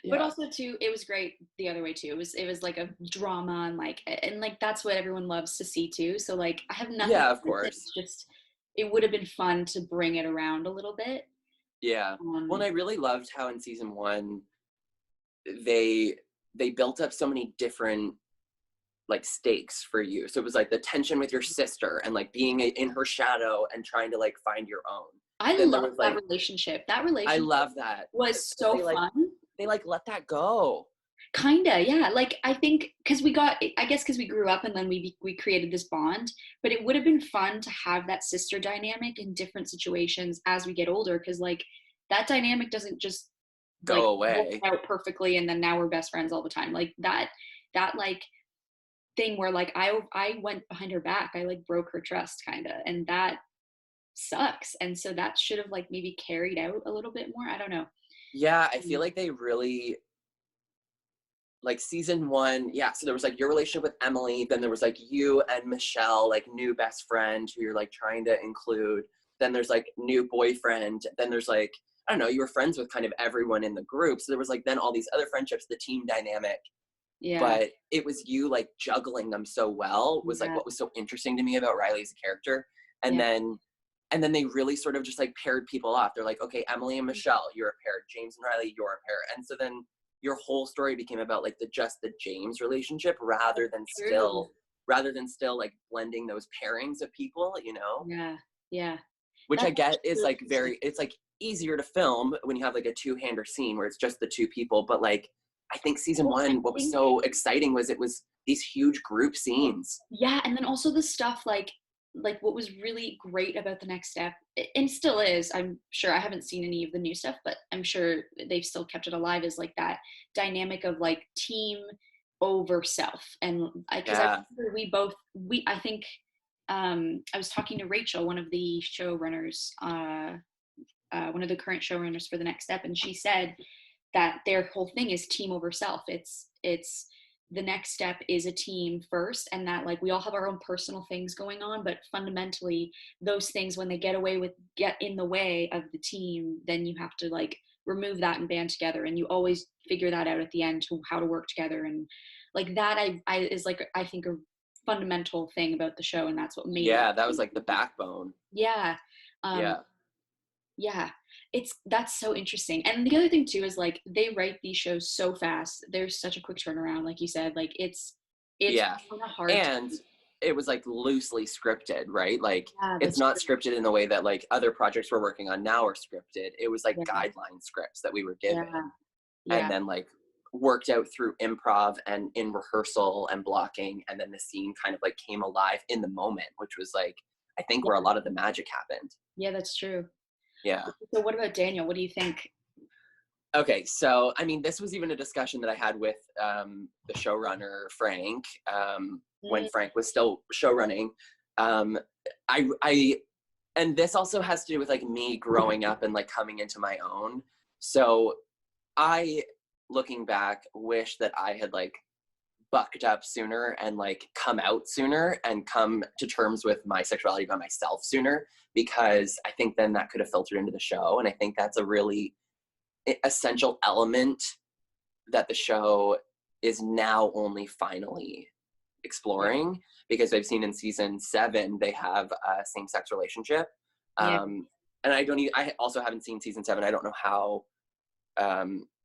Yeah. But also too, it was great the other way too. It was like a drama, and like that's what everyone loves to see too. So like I have nothing. Yeah, of course. It's just, it would have been fun to bring it around a little bit. Yeah. Well, and I really loved how in season 1 they built up so many different like stakes for you. So it was like the tension with your sister and like being in her shadow and trying to like find your own. I love that relationship. That relationship. I love that. Was so fun. They like let that go. Kinda, yeah. Like I think because we grew up and then we created this bond. But it would have been fun to have that sister dynamic in different situations as we get older, because like that dynamic doesn't just go away out perfectly and then now we're best friends all the time. Like that like thing where like I went behind her back, I like broke her trust kind of, and that sucks. And so that should have like maybe carried out a little bit more. I don't know. Yeah, I feel like they really, like season 1, yeah, so there was like your relationship with Emily, then there was like you and Michelle, like new best friend who you're like trying to include, then there's like new boyfriend, then there's like, I don't know, you were friends with kind of everyone in the group, so there was like then all these other friendships, the team dynamic, Yeah. but it was you like juggling them so well was like Yeah. what was so interesting to me about Riley as a character. And Yeah. then they really sort of just like paired people off. They're like, okay, Emily and Michelle, you're a pair. James and Riley, you're a pair. And so then your whole story became about like the James relationship True. rather than still like blending those pairings of people, you know? Yeah. Yeah. Which I That's get is really like interesting. it's like easier to film when you have like a two-hander scene where it's just the two people. But like, I think season Well, I 1, what was think, so exciting was it was these huge group scenes. yeah, and then also the stuff like what was really great about the next step, and still is, I'm sure, I haven't seen any of the new stuff, but I'm sure they've still kept it alive, is like that dynamic of like team over self. And because I Yeah. remember we I think I was talking to Rachel, one of the showrunners, one of the current showrunners for the next step, and she said that their whole thing is team over self. It's the next step is a team first, and that like we all have our own personal things going on, but fundamentally those things, when they get in the way of the team, then you have to like remove that and band together, and you always figure that out at the end to how to work together. And like that I is like I think a fundamental thing about the show, and that's what made it. Yeah, that was like the backbone. Yeah. um Yeah. yeah, that's so interesting. And the other thing too is like they write these shows so fast. There's such a quick turnaround, like you said. Like it's Yeah. kind of hard to. And it was like loosely scripted, right? Like Yeah, it's that's not true. scripted in the way that like other projects we're working on now are scripted. It was like Yeah, guideline scripts that we were yeah, given and yeah, then like worked out through improv and in rehearsal and blocking, and then the scene kind of like came alive in the moment, which was like I think where a yeah, lot of the magic happened. yeah. That's true. Yeah. So what about Daniel? What do you think? Okay, so I mean, this was even a discussion that I had with the showrunner Frank when Mm, Frank was still showrunning. Um, I, and this also has to do with like me growing up and like coming into my own. So I, looking back, wish that I had like bucked up sooner and like come out sooner and come to terms with my sexuality by myself sooner, because I think then that could have filtered into the show, and I think that's a really essential element that the show is now only finally yeah, exploring, because I've seen in season 7 they have a same-sex relationship, yeah, and I also haven't seen season 7. I don't know how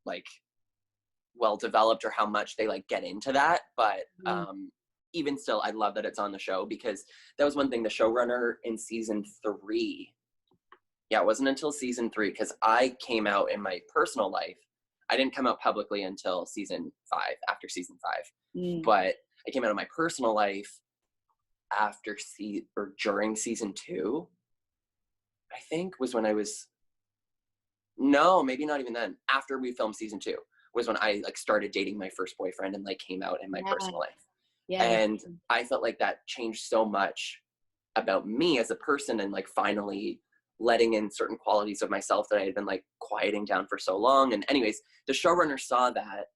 like well developed or how much they like get into that, but mm, even still I love that it's on the show, because that was one thing the showrunner in season 3, yeah, it wasn't until season 3, because I came out in my personal life. I didn't come out publicly until season 5, after season 5. mm, But I came out in my personal life after or during season 2, I think was when I was, no, maybe not even then. After we filmed season 2 was when I like started dating my first boyfriend and like came out in my yeah, personal life. yeah. That's And I felt like that changed so much about me as a person, and like finally letting in certain qualities of myself that I had been like quieting down for so long. And anyways, the showrunner saw that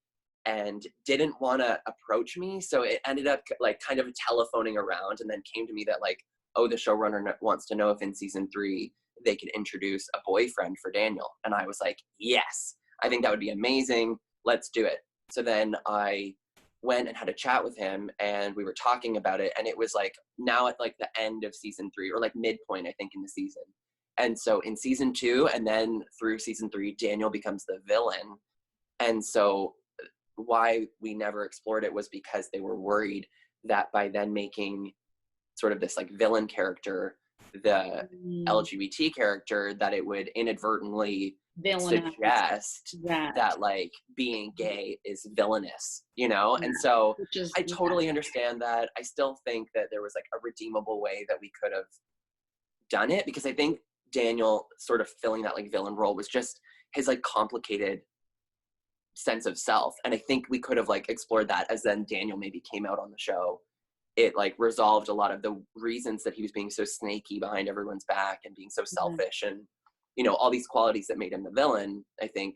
and didn't want to approach me, so it ended up like kind of telephoning around, and then came to me that like, oh, the showrunner wants to know if in season 3 they could introduce a boyfriend for Daniel. And I was like, yes, I think that would be amazing, let's do it. So then I went and had a chat with him, and we were talking about it, and it was like now at like the end of season 3, or like midpoint I think in the season. And so in season 2 and then through season 3, Daniel becomes the villain. And so why we never explored it was because they were worried that by then making sort of this like villain character the mm, LGBT character, that it would inadvertently villainize suggest that. that like being gay is villainous, you know? Yeah, And so which is I yeah, totally understand that. I still think that there was like a redeemable way that we could have done it, because I think Daniel sort of filling that like villain role was just his like complicated sense of self. And I think we could have like explored that as then Daniel maybe came out on the show. It like resolved a lot of the reasons that he was being so snaky behind everyone's back and being so yeah, selfish, and you know, all these qualities that made him the villain. I think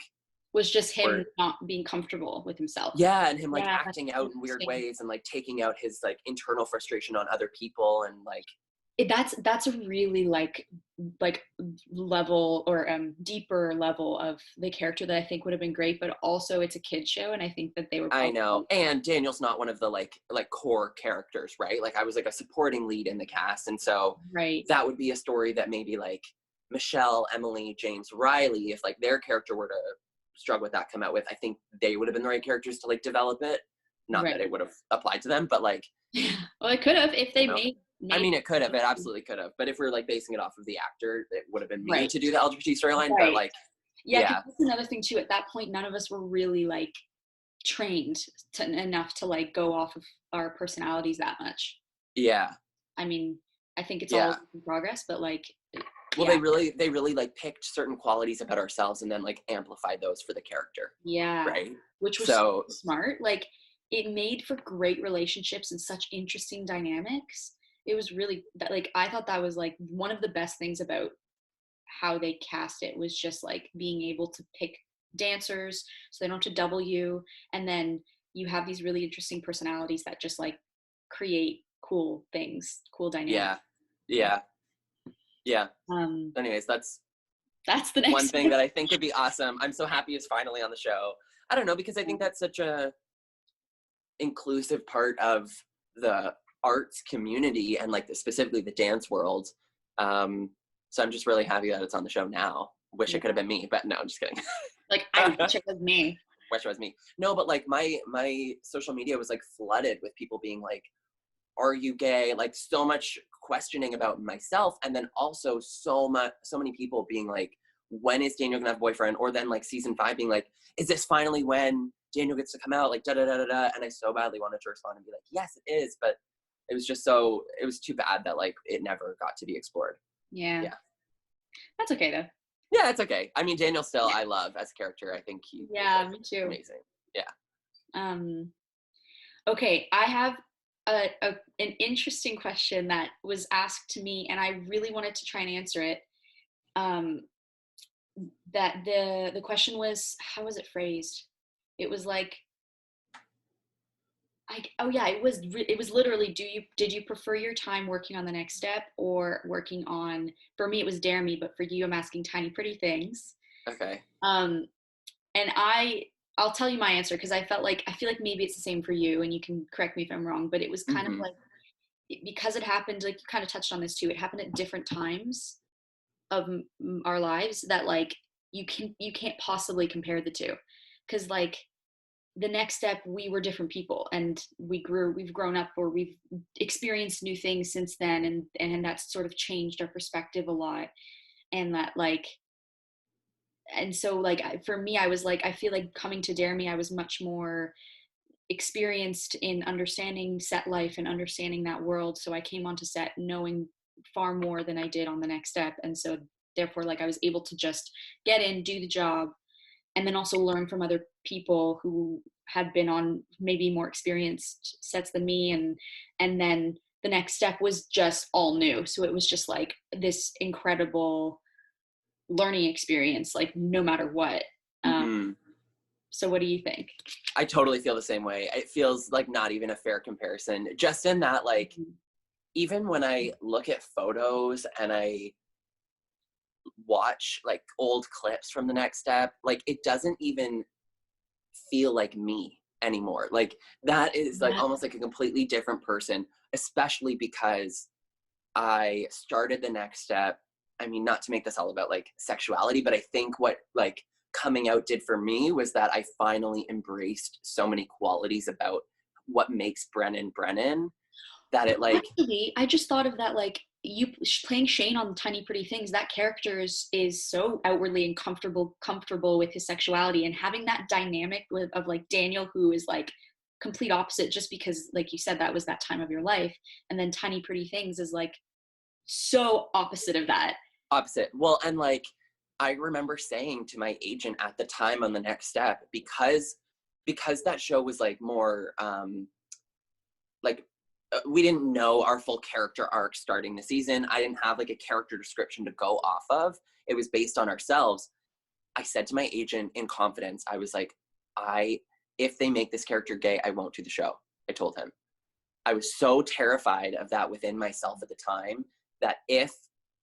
Was just him Or not being comfortable with himself. yeah, and him like Yeah, that's acting out in weird interesting. ways and like taking out his like internal frustration on other people and like That's a really like level or deeper level of the character that I think would have been great, but also it's a kid show, and I think that they were I probably know. And Daniel's not one of the like core characters, right? Like I was like a supporting lead in the cast. And so right. that would be a story that maybe like Michelle, Emily, James, Riley, if like their character were to struggle with that, come out with, I think they would have been the right characters to like develop it. Not that Right. it would have applied to them, but like, Well, it could have if they you know, I made mean, it could have, it absolutely could have. But if we're like basing it off of the actor, it would have been me right. to do the LGBT storyline. But Right. like, Yeah, because yeah, that's another thing too. At that point, none of us were really like trained enough to like go off of our personalities that much. yeah, I mean, I think it's all yeah. in progress, but like, Well, yeah, they really like picked certain qualities about ourselves and then like amplified those for the character, yeah, right? which was So smart. Like, it made for great relationships and such interesting dynamics. It was really that, like, I thought that was like one of the best things about how they cast it was just like being able to pick dancers so they don't have to double you, and then you have these really interesting personalities that just like create cool things, cool dynamics. yeah, yeah, yeah. Um, Anyways, that's that's the one next thing that I think would be awesome. I'm so happy it's finally on the show. I don't know, because I think that's such a inclusive part of the arts community and like specifically the dance world. So I'm just really happy that it's on the show now. Wish it yeah. could have been me, but no, I'm just kidding. Like, I wish it was me. Wish it was me. No, but like my social media was like flooded with people being like, "Are you gay?" Like so much questioning about myself, and then also so many people being like, "When is Daniel gonna have a boyfriend?" Or then like season 5 being like, "Is this finally when Daniel gets to come out?" Like da da da da da. And I so badly wanted to respond and be like, "Yes, it is," but it was too bad that like it never got to be explored. Yeah, Yeah. that's okay though. Yeah, it's okay. I mean, Daniel still I love as a character. I think he is Yeah, like me too. amazing. Yeah. Um, okay, I have an interesting question that was asked to me, and I really wanted to try and answer it. Um, that the question was, how was it phrased? It was like, oh yeah, it was literally, did you prefer your time working on the next step or working on, for me it was Dare Me, but for you I'm asking Tiny Pretty Things. Okay. Um, and I'll tell you my answer because I feel like maybe it's the same for you, and you can correct me if I'm wrong, but it was kind of Mm-hmm. like, because it happened, like you kind of touched on this too, it happened at different times of our lives that like you can't possibly compare the two, because like the next step we were different people, and we've grown up, or we've experienced new things since then, and that's sort of changed our perspective a lot. And that like, and so like for me, I was like, I feel like coming to Dare Me, I was much more experienced in understanding set life and understanding that world, so I came onto set knowing far more than I did on the next step. And so therefore like I was able to just get in, do the job, and then also learn from other people who had been on maybe more experienced sets than me. And then the next step was just all new, so it was just like this incredible learning experience, like no matter what. Mm-hmm. So what do you think? I totally feel the same way. It feels like not even a fair comparison. Just in that, like, even when I look at photos and I watch like old clips from the next step, like it doesn't even feel like me anymore. Like that is like Yeah. almost like a completely different person, especially because I started the next step. I mean, not to make this all about like sexuality, but I think what like coming out did for me was that I finally embraced so many qualities about what makes Brennan Brennan that it like, Actually, I just thought of that, like you playing Shane on Tiny Pretty Things. That character is so outwardly and comfortable with his sexuality, and having that dynamic of like Daniel, who is like complete opposite, just because, like you said, that was that time of your life, and then Tiny Pretty Things is like so opposite of that. opposite. Well, and like I remember saying to my agent at the time on the next step, because that show was like more like we didn't know our full character arc starting the season. I didn't have like a character description to go off of. It was based on ourselves. I said to my agent in confidence, I was like, if they make this character gay, I won't do the show. I told him. I was so terrified of that within myself at the time that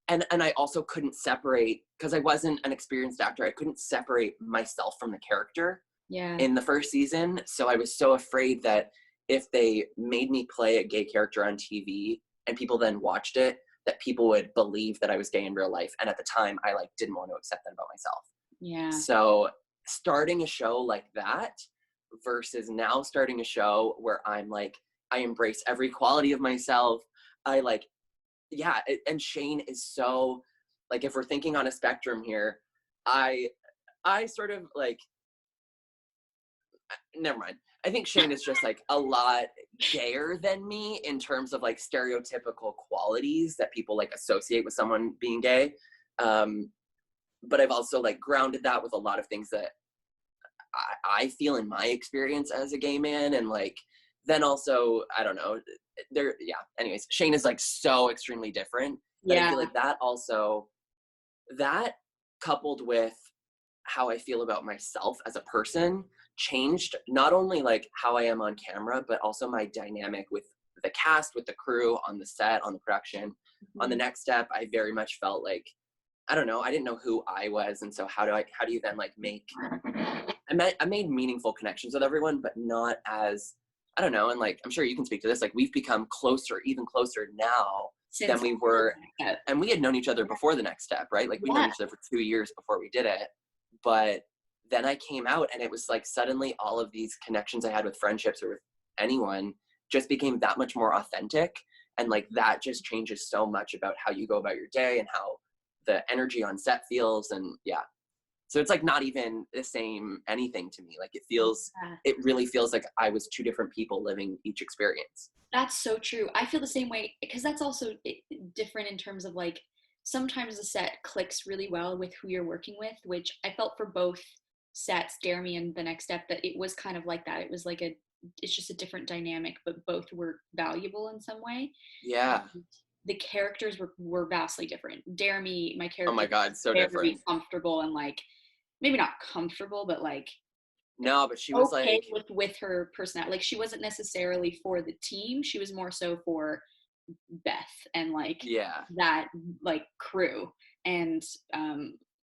and I also couldn't separate, because I wasn't an experienced actor, I couldn't separate myself from the character in the first season. So I was so afraid that if they made me play a gay character on TV and people then watched it, that people would believe that I was gay in real life. And at the time, I like didn't want to accept that about myself. Yeah. So starting a show like that versus now starting a show where I'm like, I embrace every quality of myself. I like, yeah. And Shane is so, like, if we're thinking on a spectrum here, I sort of like, never mind. I think Shane is just like a lot gayer than me in terms of like stereotypical qualities that people like associate with someone being gay. But I've also like grounded that with a lot of things that I feel in my experience as a gay man. And like, then also, I don't know, anyways, Shane is like so extremely different. That I feel like that coupled with how I feel about myself as a person changed not only like how I am on camera, but also my dynamic with the cast, with the crew, on the set, on the production. On the next step, I very much felt like, I don't know, I didn't know who I was. And so how do you then like I made meaningful connections with everyone, but not as, I don't know. And like, I'm sure you can speak to this, like we've become even closer now than we were. And we had known each other before the next step, right? Like we known each other for 2 years before we did it. But then I came out and it was like suddenly all of these connections I had with friendships or with anyone just became that much more authentic. And like that just changes so much about how you go about your day and how the energy on set feels. And yeah. So it's like not even the same anything to me. Like it really feels like I was two different people living each experience. That's so true. I feel the same way, because that's also different in terms of like, sometimes the set clicks really well with who you're working with, which I felt for both sets, Jeremy and the next step, that it was kind of like that. It was like it's just a different dynamic, but both were valuable in some way. Yeah. And the characters were vastly different. Jeremy, my character, oh my God, so very different. comfortable and like, maybe not comfortable, but like, no, but she was okay like with her personality. Like she wasn't necessarily for the team. She was more so for Beth and like that like crew. And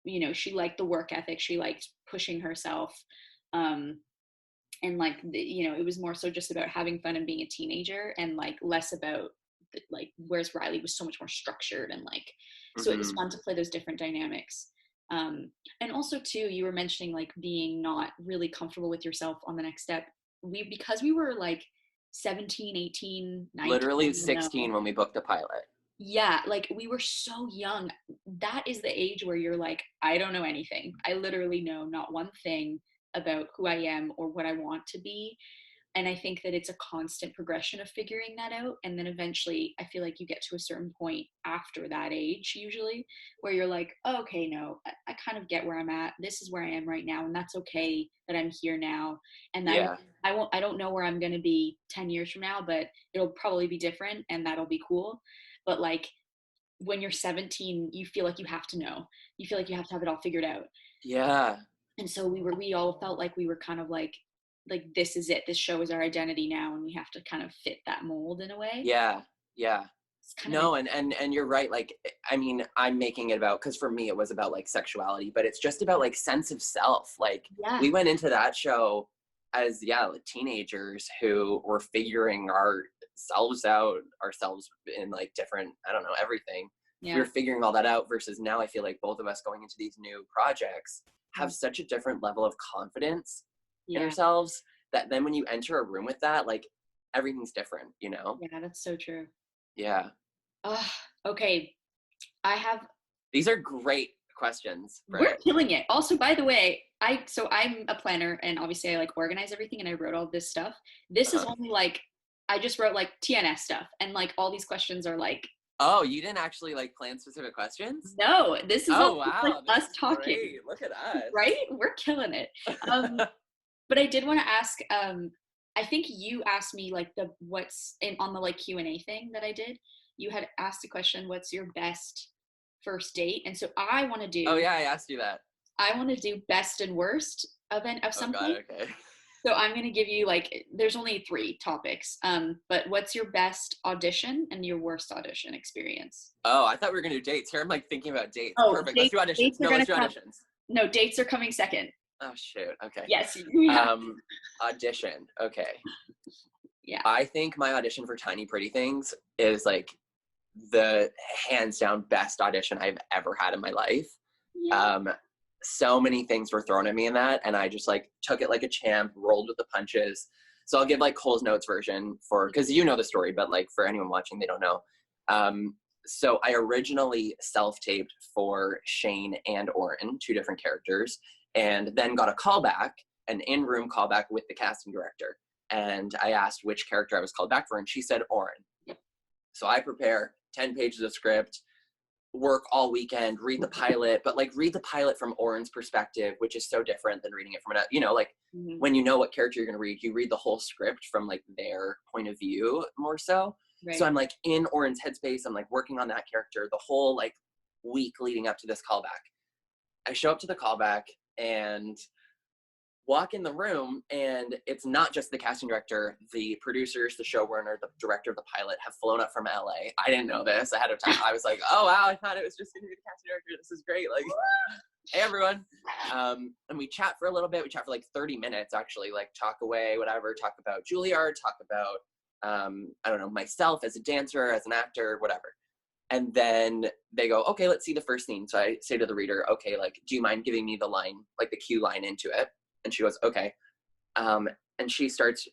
you know, she liked the work ethic, she liked pushing herself, and like you know, it was more so just about having fun and being a teenager, and like less about like, whereas Riley was so much more structured and like, so it was fun to play those different dynamics. And also too, you were mentioning like being not really comfortable with yourself on the next step. Because we were like 17, 18, 19, literally 16 when we booked the pilot. Yeah, like we were so young. That is the age where you're like, I don't know anything. I literally know not one thing about who I am or what I want to be. And I think that it's a constant progression of figuring that out. And then eventually I feel like you get to a certain point after that age, usually, where you're like, oh, okay, no, I kind of get where I'm at. This is where I am right now. And that's okay that I'm here now. And that I don't know where I'm going to be 10 years from now, but it'll probably be different and that'll be cool. But like when you're 17, you feel like you have to know. You feel like you have to have it all figured out. Yeah. And so we all felt like we were kind of like this is it, this show is our identity now, and we have to kind of fit that mold in a way. Yeah no, and you're right. Like, I mean, I'm making it about, because for me it was about like sexuality, but it's just about like sense of self. Like we went into that show as like teenagers who were figuring ourselves in like different, I don't know, everything. We were figuring all that out, versus now I feel like both of us going into these new projects have such a different level of confidence in ourselves, that then when you enter a room with that, like everything's different, you know? Yeah, that's so true. Yeah. Okay. These are great questions. We're killing it. Also, by the way, I'm a planner, and obviously I like organize everything, and I wrote all this stuff. This is only like, I just wrote like TNS stuff, and like all these questions are like, oh, you didn't actually like plan specific questions? No, this is all wow, like us talking. Great. Look at us. Right? We're killing it. But I did want to ask, I think you asked me like on the like Q&A thing that I did, you had asked the question, what's your best first date? And so I want to do. Oh yeah, I asked you that. I want to do best and worst of something. God, okay. So I'm going to give you like, there's only 3 topics. But what's your best audition and your worst audition experience? Oh, I thought we were gonna do dates. Here I'm like thinking about dates. Oh, Perfect. Let's do auditions. No, let's do auditions. No, dates are coming second. Oh shoot. Okay. Yes. Yeah. Audition. Okay. Yeah. I think my audition for Tiny Pretty Things is like the hands down best audition I've ever had in my life. Yeah. So many things were thrown at me in that, and I just like took it like a champ, rolled with the punches. So I'll give like Cole's Notes version because you know the story, but like for anyone watching, they don't know. So I originally self-taped for Shane and Oren, 2 different characters, and then got a callback, an in-room callback with the casting director. And I asked which character I was called back for, and she said Oren. So I prepare 10 pages of script, work all weekend, read the pilot, but like read the pilot from Oren's perspective, which is so different than reading it from when you know what character you're going to read, you read the whole script from like their point of view more so. Right. So I'm like in Oren's headspace. I'm like working on that character the whole like week leading up to this callback. I show up to the callback and walk in the room, and it's not just the casting director. The producers, the showrunner, the director of the pilot have flown up from LA. I didn't know this ahead of time. I was like, oh wow, I thought it was just gonna be the casting director. This is great. Like, hey everyone. And we chat for a little bit. We chat for like 30 minutes actually, like talk away, whatever, talk about Juilliard, talk about I don't know, myself as a dancer, as an actor, whatever. And then they go, okay, let's see the first scene. So I say to the reader, okay, like, do you mind giving me the line, like the cue line into it? And she goes, okay. And she starts,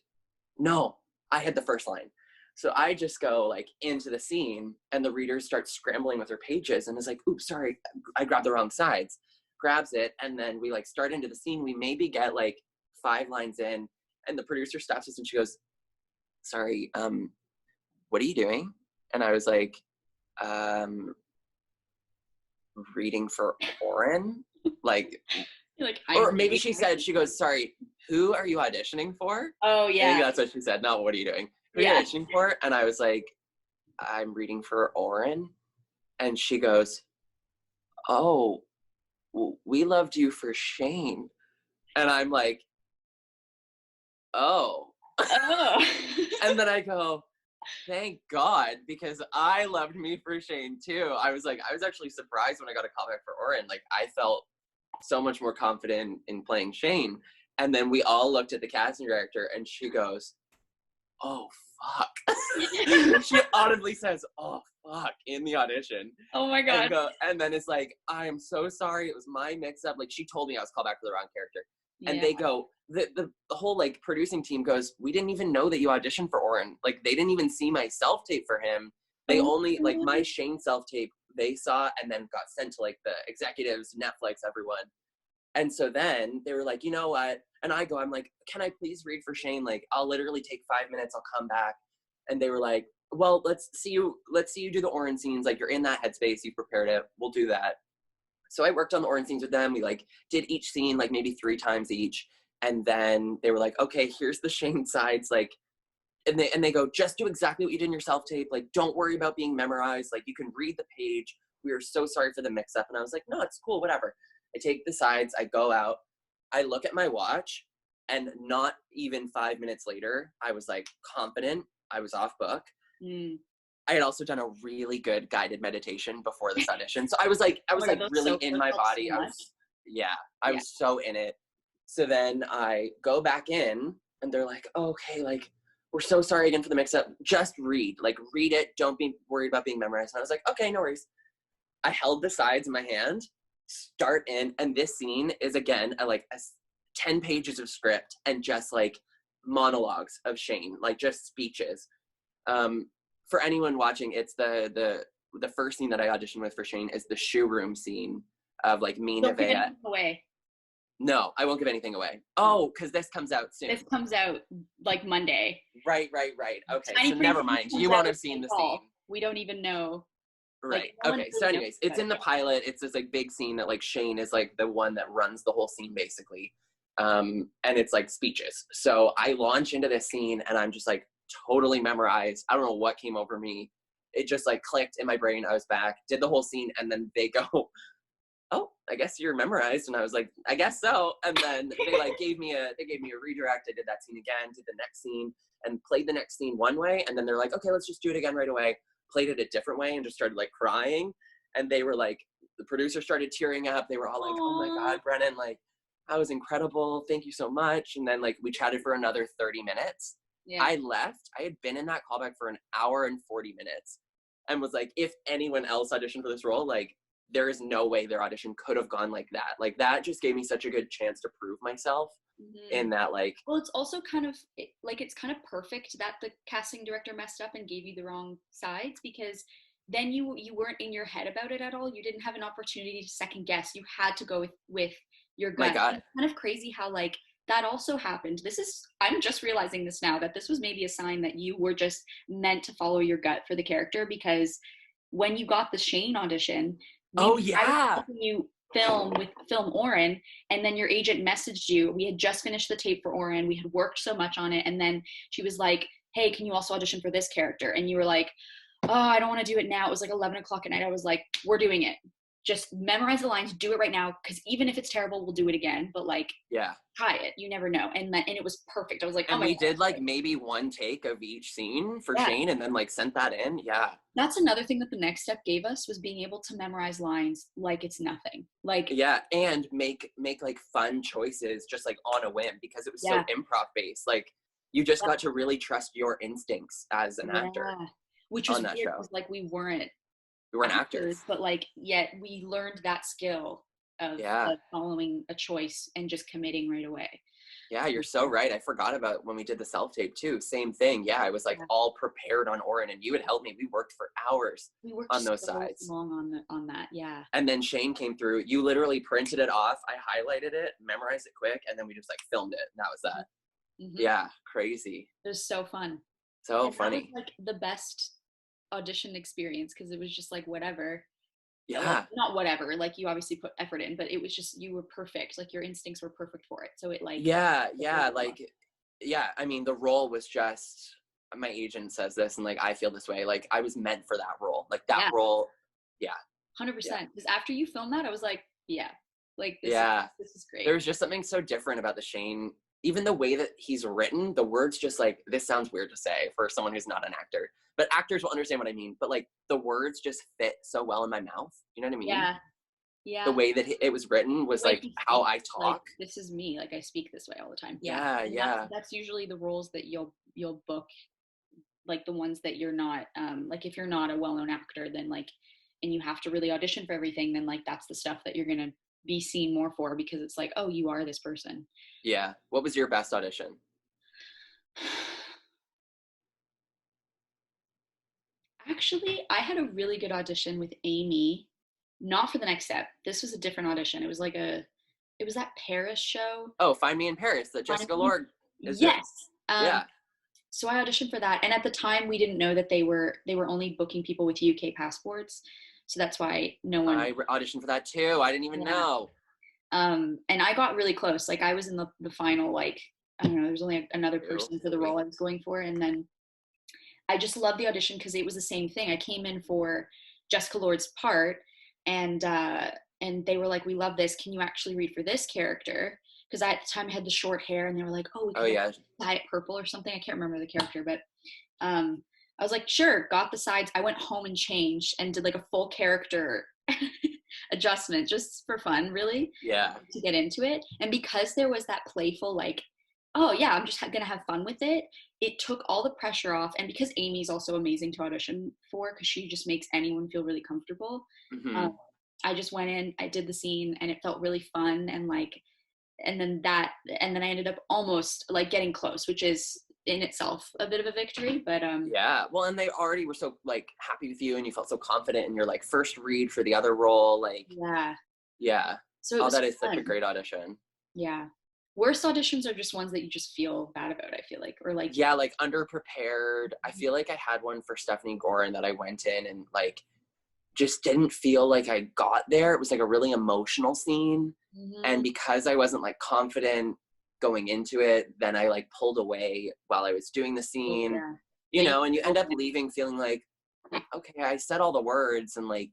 no, I had the first line. So I just go like into the scene, and the reader starts scrambling with her pages and is like, oops, sorry, I grabbed the wrong sides. Grabs it, and then we like start into the scene. We maybe get like 5 lines in, and the producer stops us and she goes, sorry, what are you doing? And I was like, reading for Oren. Like, or maybe she said, she goes, sorry, who are you auditioning for? Oh yeah. Maybe that's what she said. No, what are you doing? Who are you auditioning for? And I was like, I'm reading for Oren. And she goes, oh, we loved you for Shane. And I'm like, oh. And then I go, thank God, because I loved me for Shane too. I was actually surprised when I got a call back for Oren. Like, I felt so much more confident in playing Shane. And then we all looked at the casting director, and she goes, oh fuck. She audibly says, oh fuck, in the audition. Oh my God. And then it's like, I am so sorry, it was my mix up. Like, she told me I was called back for the wrong character. And they go, the whole like producing team goes, we didn't even know that you auditioned for Oren. Like, they didn't even see my self tape for him. They only like my Shane self tape they saw, and then got sent to like the executives, Netflix, everyone. And so then they were like, you know what? And I'm like, can I please read for Shane? Like, I'll literally take 5 minutes. I'll come back. And they were like, well, let's see you do the Oren scenes. Like, you're in that headspace. You prepared it. We'll do that. So I worked on the Oren scenes with them. We like did each scene like maybe 3 times each. And then they were like, okay, here's the Shane sides. Like, and they go, just do exactly what you did in your self-tape. Like, don't worry about being memorized. Like, you can read the page. We are so sorry for the mix-up. And I was like, no, it's cool, whatever. I take the sides. I go out. I look at my watch. And not even 5 minutes later, I was like confident. I was off book. I had also done a really good guided meditation before this audition. So I was like really so in my body. So I was so in it. So then I go back in, and they're like, oh, okay, like, we're so sorry again for the mix up. Just read it. Don't be worried about being memorized. And I was like, okay, no worries. I held the sides in my hand, start in, and this scene is again, 10 pages of script and just like monologues of Shane, like just speeches. For anyone watching, it's the first scene that I auditioned with for Shane is the shoe room scene of like me and Nevaeh. No, I won't give anything away. Oh, because this comes out soon. This comes out like Monday. Right. Okay, so never mind. You won't have seen the scene. We don't even know. Right. Like, okay. So anyways, it's in the pilot. It's this like big scene that like Shane is like the one that runs the whole scene basically. And it's like speeches. So I launch into this scene, and I'm just like totally memorized. I don't know what came over me. It just like clicked in my brain. I was back, did the whole scene, and then they go, oh, I guess you're memorized. And I was like, I guess so. And then they like gave me a redirect. I did that scene again, did the next scene, and played the next scene one way. And then they're like, okay, let's just do it again right away. Played it a different way and just started like crying. And they were like, the producer started tearing up. They were all like, oh my God, Brennan, like, that was incredible. Thank you so much. And then like we chatted for another 30 minutes. Yeah. I left. I had been in that callback for an hour and 40 minutes and was like, if anyone else auditioned for this role, like, there is no way their audition could have gone like that. Like, that just gave me such a good chance to prove myself in that, like. Well, it's also kind of, like, it's kind of perfect that the casting director messed up and gave you the wrong sides, because then you weren't in your head about it at all. You didn't have an opportunity to second guess. You had to go with your gut. My God. It's kind of crazy how, like, that also happened. I'm just realizing this now, that this was maybe a sign that you were just meant to follow your gut for the character, because when you got the Shane audition, I was helping you film Oren, and then your agent messaged you. We had just finished the tape for Oren. We had worked so much on it, and then she was like, hey, can you also audition for this character? And you were like, oh, I don't want to do it now. It was like 11 o'clock at night. I was like, we're doing it. Just memorize the lines, do it right now, because even if it's terrible, we'll do it again. But like, try it. You never know. And it was perfect. I was like, and we did like maybe one take of each scene for Shane, and then like sent that in. Yeah. That's another thing that the next step gave us, was being able to memorize lines like it's nothing. Like, yeah, and make like fun choices just like on a whim, because it was so improv based. Like, you just got to really trust your instincts as an actor. Which was weird, because like we weren't actors, but like, yet we learned that skill of following a choice and just committing right away. Yeah, you're so right. I forgot about when we did the self-tape too. Same thing. Yeah, I was like all prepared on Oren, and you had helped me. We worked for hours on those sides. Long on that, yeah. And then Shane came through. You literally printed it off. I highlighted it, memorized it quick, and then we just like filmed it. And that was that. Mm-hmm. Yeah, crazy. It was so fun. So funny. That was like the best audition experience, because it was just like whatever. Yeah. Like, not whatever, like you obviously put effort in, but it was just, you were perfect. Like, your instincts were perfect for it. So it like, I mean, the role was just, my agent says this, and like I feel this way, like I was meant for that role. Like that role. 100%. Because after you filmed that, I was like, like this is great. There was just something so different about the Shane, even the way that he's written, the words just like, this sounds weird to say for someone who's not an actor, but actors will understand what I mean. But like, the words just fit so well in my mouth. You know what I mean? Yeah. The way that it was written was like how I talk. Like, this is me. Like, I speak this way all the time. Yeah. That's usually the roles that you'll book, like the ones that you're not, like if you're not a well-known actor, then like, and you have to really audition for everything, then like that's the stuff that you're going to be seen more for, because it's like, oh, you are this person. Yeah. What was your best audition? Actually, I had a really good audition with Amy, not for the next step. This was a different audition. It was like it was that Paris show. Oh, Find Me in Paris, that Jessica Lord is yes. So I auditioned for that. And at the time we didn't know that they were only booking people with UK passports. So that's why no one. I auditioned for that too. I didn't even know. And I got really close. Like, I was in the final, like, I don't know, there was only another person for the role I was going for. And then I just loved the audition, because it was the same thing. I came in for Jessica Lord's part, and they were like, we love this. Can you actually read for this character? Because at the time I had the short hair, and they were like, we can dye it purple or something. I can't remember the character, but I was like, sure, got the sides. I went home and changed and did like a full character adjustment, just for fun, really. Yeah. To get into it. And because there was that playful, like, oh yeah, I'm just gonna have fun with it, it took all the pressure off. And because Amy's also amazing to audition for, because she just makes anyone feel really comfortable. Mm-hmm. I just went in, I did the scene, and it felt really fun. And like, and then I ended up almost like getting close, which is in itself a bit of a victory. But yeah, well, and they already were so like happy with you, and you felt so confident in your like first read for the other role. Like, yeah. So that is such a great audition. Yeah. Worst auditions are just ones that you just feel bad about, I feel like, or like, like underprepared. I feel like I had one for Stephanie Gorin that I went in and like just didn't feel like I got there. It was like a really emotional scene. Mm-hmm. And because I wasn't like confident going into it, then I like pulled away while I was doing the scene, you know, and you end up leaving feeling like, okay, I said all the words and like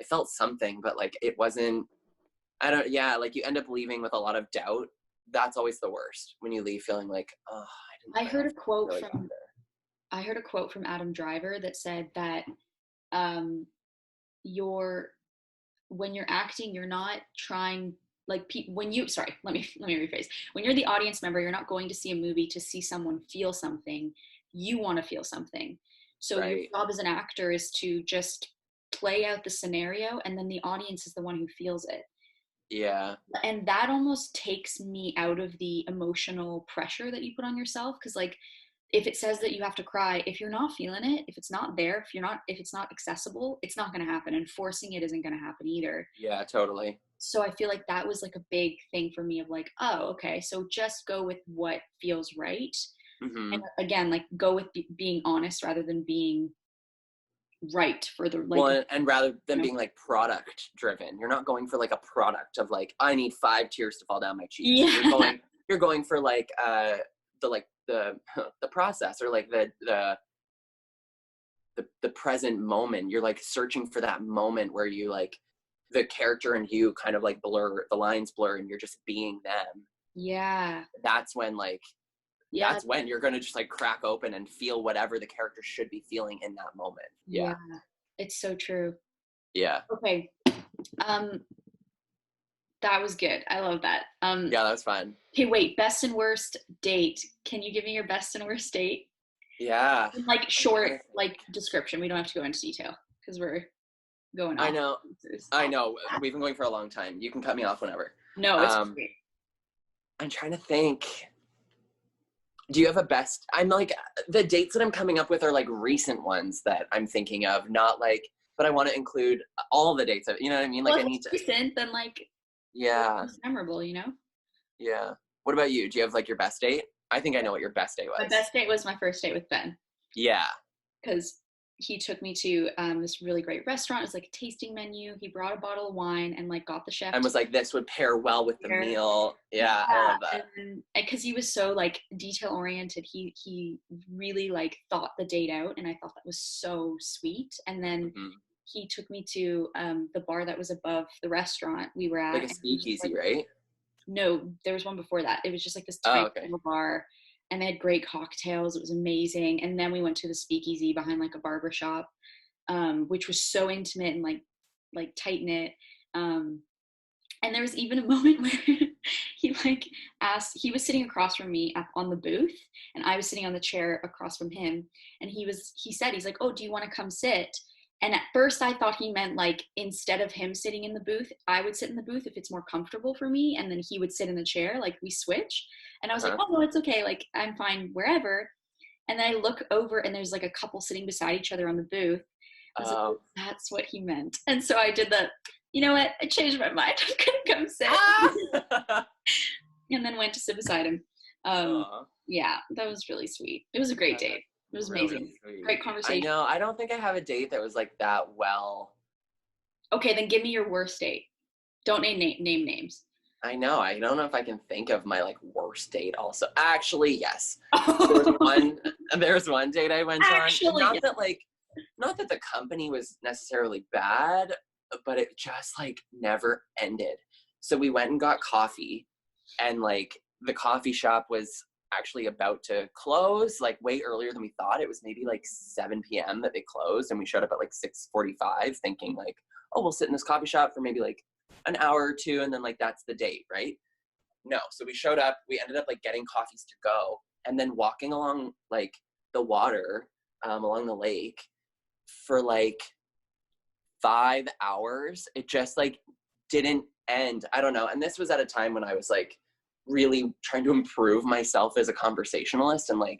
I felt something, but like it wasn't like you end up leaving with a lot of doubt. That's always the worst, when you leave feeling like, oh, I heard a quote really from Adam Driver that said that um, when you're acting, you're not trying, like, let me rephrase. When you're the audience member, you're not going to see a movie to see someone feel something. You want to feel something. So your job as an actor is to just play out the scenario, and then the audience is the one who feels it. Yeah. And that almost takes me out of the emotional pressure that you put on yourself, because like, if it says that you have to cry, if you're not feeling it, if it's not there, if it's not accessible, it's not going to happen, and forcing it isn't going to happen either. Yeah, totally. So I feel like that was like a big thing for me of like, oh, okay, so just go with what feels right. Mm-hmm. And again, like, go with being honest rather than being right for the, like, well, and rather than being like product driven, you're not going for like a product of like, I need 5 tears to fall down my cheeks. Yeah. You're going for like the process, or like the present moment. You're like searching for that moment where you like, the character and you kind of like blur, the lines blur, and you're just being them. Yeah. That's when that's when you're going to just like crack open and feel whatever the character should be feeling in that moment. Yeah. It's so true. Yeah. Okay. That was good. I love that. Yeah, that was fun. Okay, wait. Best and worst date. Can you give me your best and worst date? Yeah. Like, short, like, description. We don't have to go into detail because we're going off. I know. We've been going for a long time. You can cut me off whenever. No, it's great. I'm trying to think. Do you have a best? I'm like, the dates that I'm coming up with are like recent ones that I'm thinking of, not like, but I want to include all the dates. You know what I mean? Like, well, I need to. Recent, then like, it's memorable, you know? Yeah. What about you? Do you have like your best date? I think I know what your best date was. My best date was my first date with Ben. Yeah. Because he took me to this really great restaurant. It was like a tasting menu. He brought a bottle of wine and like got the chef. And was like, this would pair well with the meal. Yeah, I love that. And because he was so like detail oriented, he really like thought the date out, and I thought that was so sweet. And then he took me to the bar that was above the restaurant we were at. Like a speakeasy, right? No, there was one before that. It was just like this tiny little bar, and they had great cocktails. It was amazing. And then we went to the speakeasy behind like a barber shop, which was so intimate and like tight knit. And there was even a moment where he like asked, he was sitting across from me on the booth, and I was sitting on the chair across from him. And he said, he's like, oh, do you want to come sit? And at first I thought he meant like, instead of him sitting in the booth, I would sit in the booth if it's more comfortable for me. And then he would sit in the chair, like we switch. And I was like, oh, no, it's okay. Like, I'm fine wherever. And then I look over and there's like a couple sitting beside each other on the booth. I was like, oh, that's what he meant. And so I did you know what? I changed my mind. I'm going to come sit. And then went to sit beside him. Yeah, that was really sweet. It was a great date. It was amazing. Really great conversation. I know. I don't think I have a date that was like that well. Okay, then give me your worst date. Don't name names. I know. I don't know if I can think of my like worst date also. Actually, yes. There was one date I went on. Not that the company was necessarily bad, but it just like never ended. So we went and got coffee, and like the coffee shop was actually about to close like way earlier than we thought. It was maybe like 7 p.m. that they closed, and we showed up at like 6:45 thinking like, oh, we'll sit in this coffee shop for maybe like an hour or two, and then like that's the date, right? No. So we showed up, we ended up like getting coffees to go, and then walking along like the water along the lake for like 5 hours. It just like didn't end. I don't know. And this was at a time when I was like really trying to improve myself as a conversationalist and like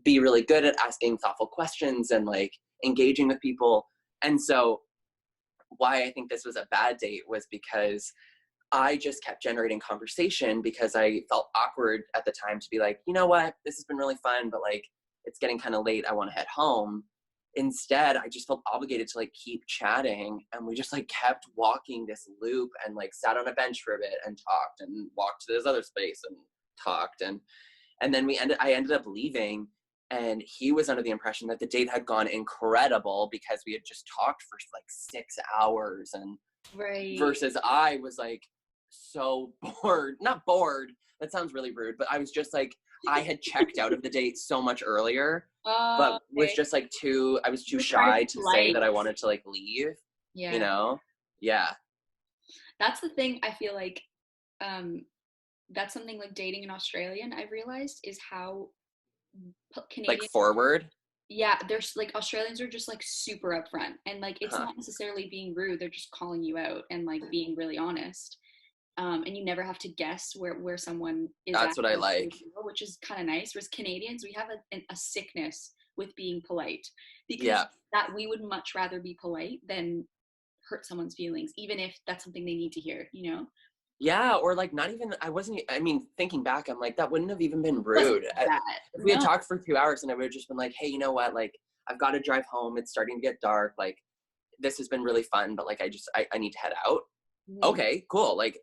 be really good at asking thoughtful questions and like engaging with people. And so why I think this was a bad date was because I just kept generating conversation because I felt awkward at the time to be like, you know what, this has been really fun, but like it's getting kind of late. I want to head home. Instead, I just felt obligated to like keep chatting, and we just like kept walking this loop and like sat on a bench for a bit and talked and walked to this other space and talked, and then I ended up leaving, and he was under the impression that the date had gone incredible because we had just talked for like 6 hours, and versus I was like so bored. Not bored. That sounds really rude, but I was just like, I had checked out of the date so much earlier, but was just like I was too shy to say that I wanted to like leave, Yeah. you know? Yeah. That's the thing. I feel like, that's something like dating an Australian, I've realized, is how Canadian, like forward. Yeah, there's like Australians are just like super upfront, and like it's Huh. not necessarily being rude, they're just calling you out and like being really honest. And you never have to guess where someone is That's at, what I like. which is kind of nice. Whereas Canadians, we have a sickness with being polite, because Yeah. that we would much rather be polite than hurt someone's feelings, even if that's something they need to hear, you know? Yeah, or like not even, I mean, thinking back, I'm like, that wouldn't have even been rude. If we had talked for 2 hours and I would have just been like, hey, you know what? Like, I've got to drive home. It's starting to get dark. Like, this has been really fun, but like, I need to head out. Okay, cool. Like,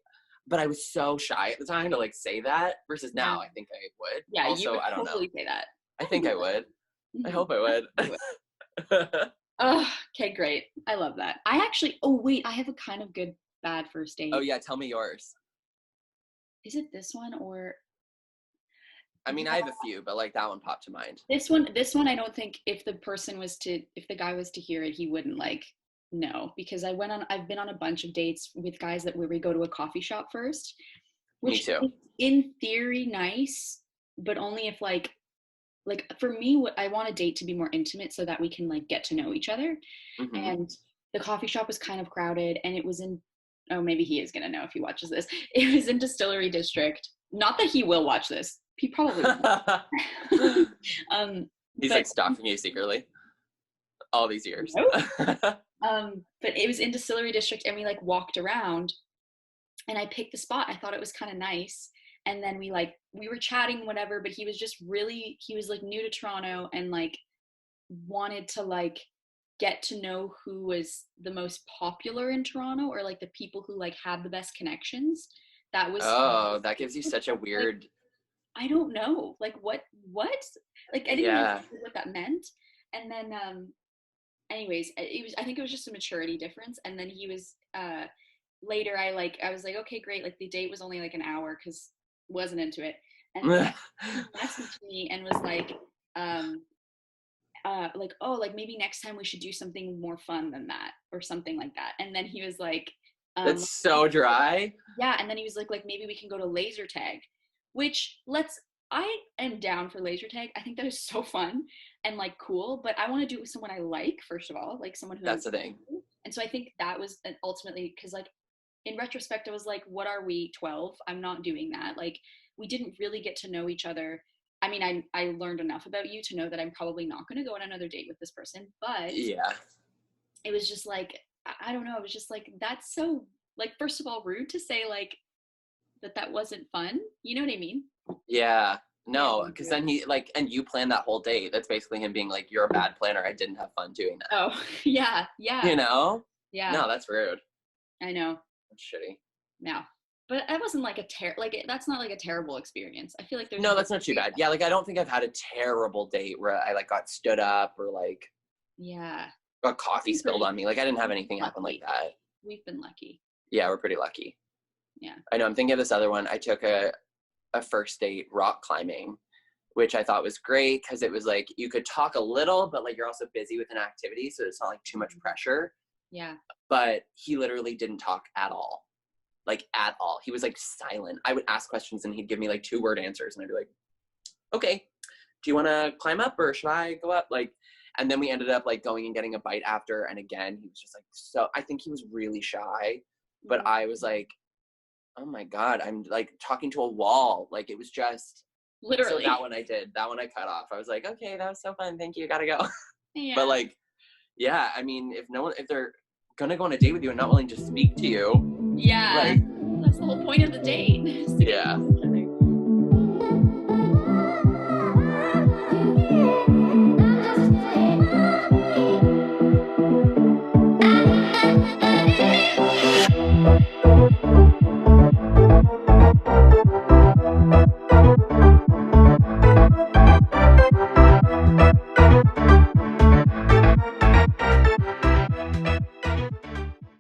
but I was so shy at the time to like say that, versus now I think I would. Yeah, also, you would I don't totally know. say that. I think I would. I hope I would. Oh, okay, great. I love that. I have a kind of good, bad first date. Oh yeah, tell me yours. Is it this one or? I mean, I have a few, but like that one popped to mind. This one, I don't think if the guy was to hear it, he wouldn't like know, because I've been on a bunch of dates with guys where we go to a coffee shop first, which Me too. is in theory nice, but only if like for me, what I want a date to be more intimate so that we can like get to know each other. Mm-hmm. And the coffee shop was kind of crowded, and it was in, oh, maybe he is gonna know if he watches this. It was in Distillery District. Not that he will watch this. He probably will. He's like stalking you secretly all these years. Nope. But it was in Distillery District, and we like walked around, and I picked the spot. I thought it was kind of nice. And then we were chatting, whatever, but he was like new to Toronto, and like wanted to like get to know who was the most popular in Toronto, or like the people who like had the best connections. That gives you such a weird, I don't know, like what like I didn't even know what that meant. And then anyways, I think it was just a maturity difference. And then he was later I was like, okay, great, like the date was only like an hour because wasn't into it. And he messaged me and was like oh, like maybe next time we should do something more fun than that, or something like that. And then he was like, that's so dry. Yeah, and then he was like maybe we can go to laser tag, which I am down for laser tag. I think that is so fun and like cool, but I want to do it with someone I like, first of all, like someone who that's the thing. And so I think that was ultimately, because like in retrospect, I was like, what are we, 12? I'm not doing that. Like, we didn't really get to know each other. I mean, I learned enough about you to know that I'm probably not going to go on another date with this person. But yeah, it was just like, I don't know. It was just like, that's so, like, first of all, rude to say like that wasn't fun. You know what I mean? Yeah. No, because then he like, and you planned that whole date. That's basically him being like, you're a bad planner. I didn't have fun doing that. Oh, yeah. You know? Yeah. No, that's rude. I know. That's shitty. No. But that wasn't like that's not like a terrible experience. I feel like there's no, that's not too bad. Yeah, like I don't think I've had a terrible date where I like got stood up or like got coffee spilled on me. Like I didn't have anything happen like that. We've been lucky. Yeah, we're pretty lucky. Yeah. I know. I'm thinking of this other one. I took a first date rock climbing, which I thought was great because it was like you could talk a little, but like you're also busy with an activity, so it's not like too much pressure. Yeah. But he literally didn't talk at all. Like at all. He was like silent. I would ask questions and he'd give me like 2-word answers and I'd be like, okay, do you want to climb up or should I go up? Like, and then we ended up like going and getting a bite after. And again, he was just like, so I think he was really shy, but I was like, oh my God, I'm like talking to a wall. Like it was just literally. So that one I did. That one I cut off. I was like, okay, that was so fun. Thank you. Gotta go. Yeah. But like, yeah, I mean, if they're gonna go on a date with you and not willing to speak to you, yeah, like, that's the whole point of the date. Yeah.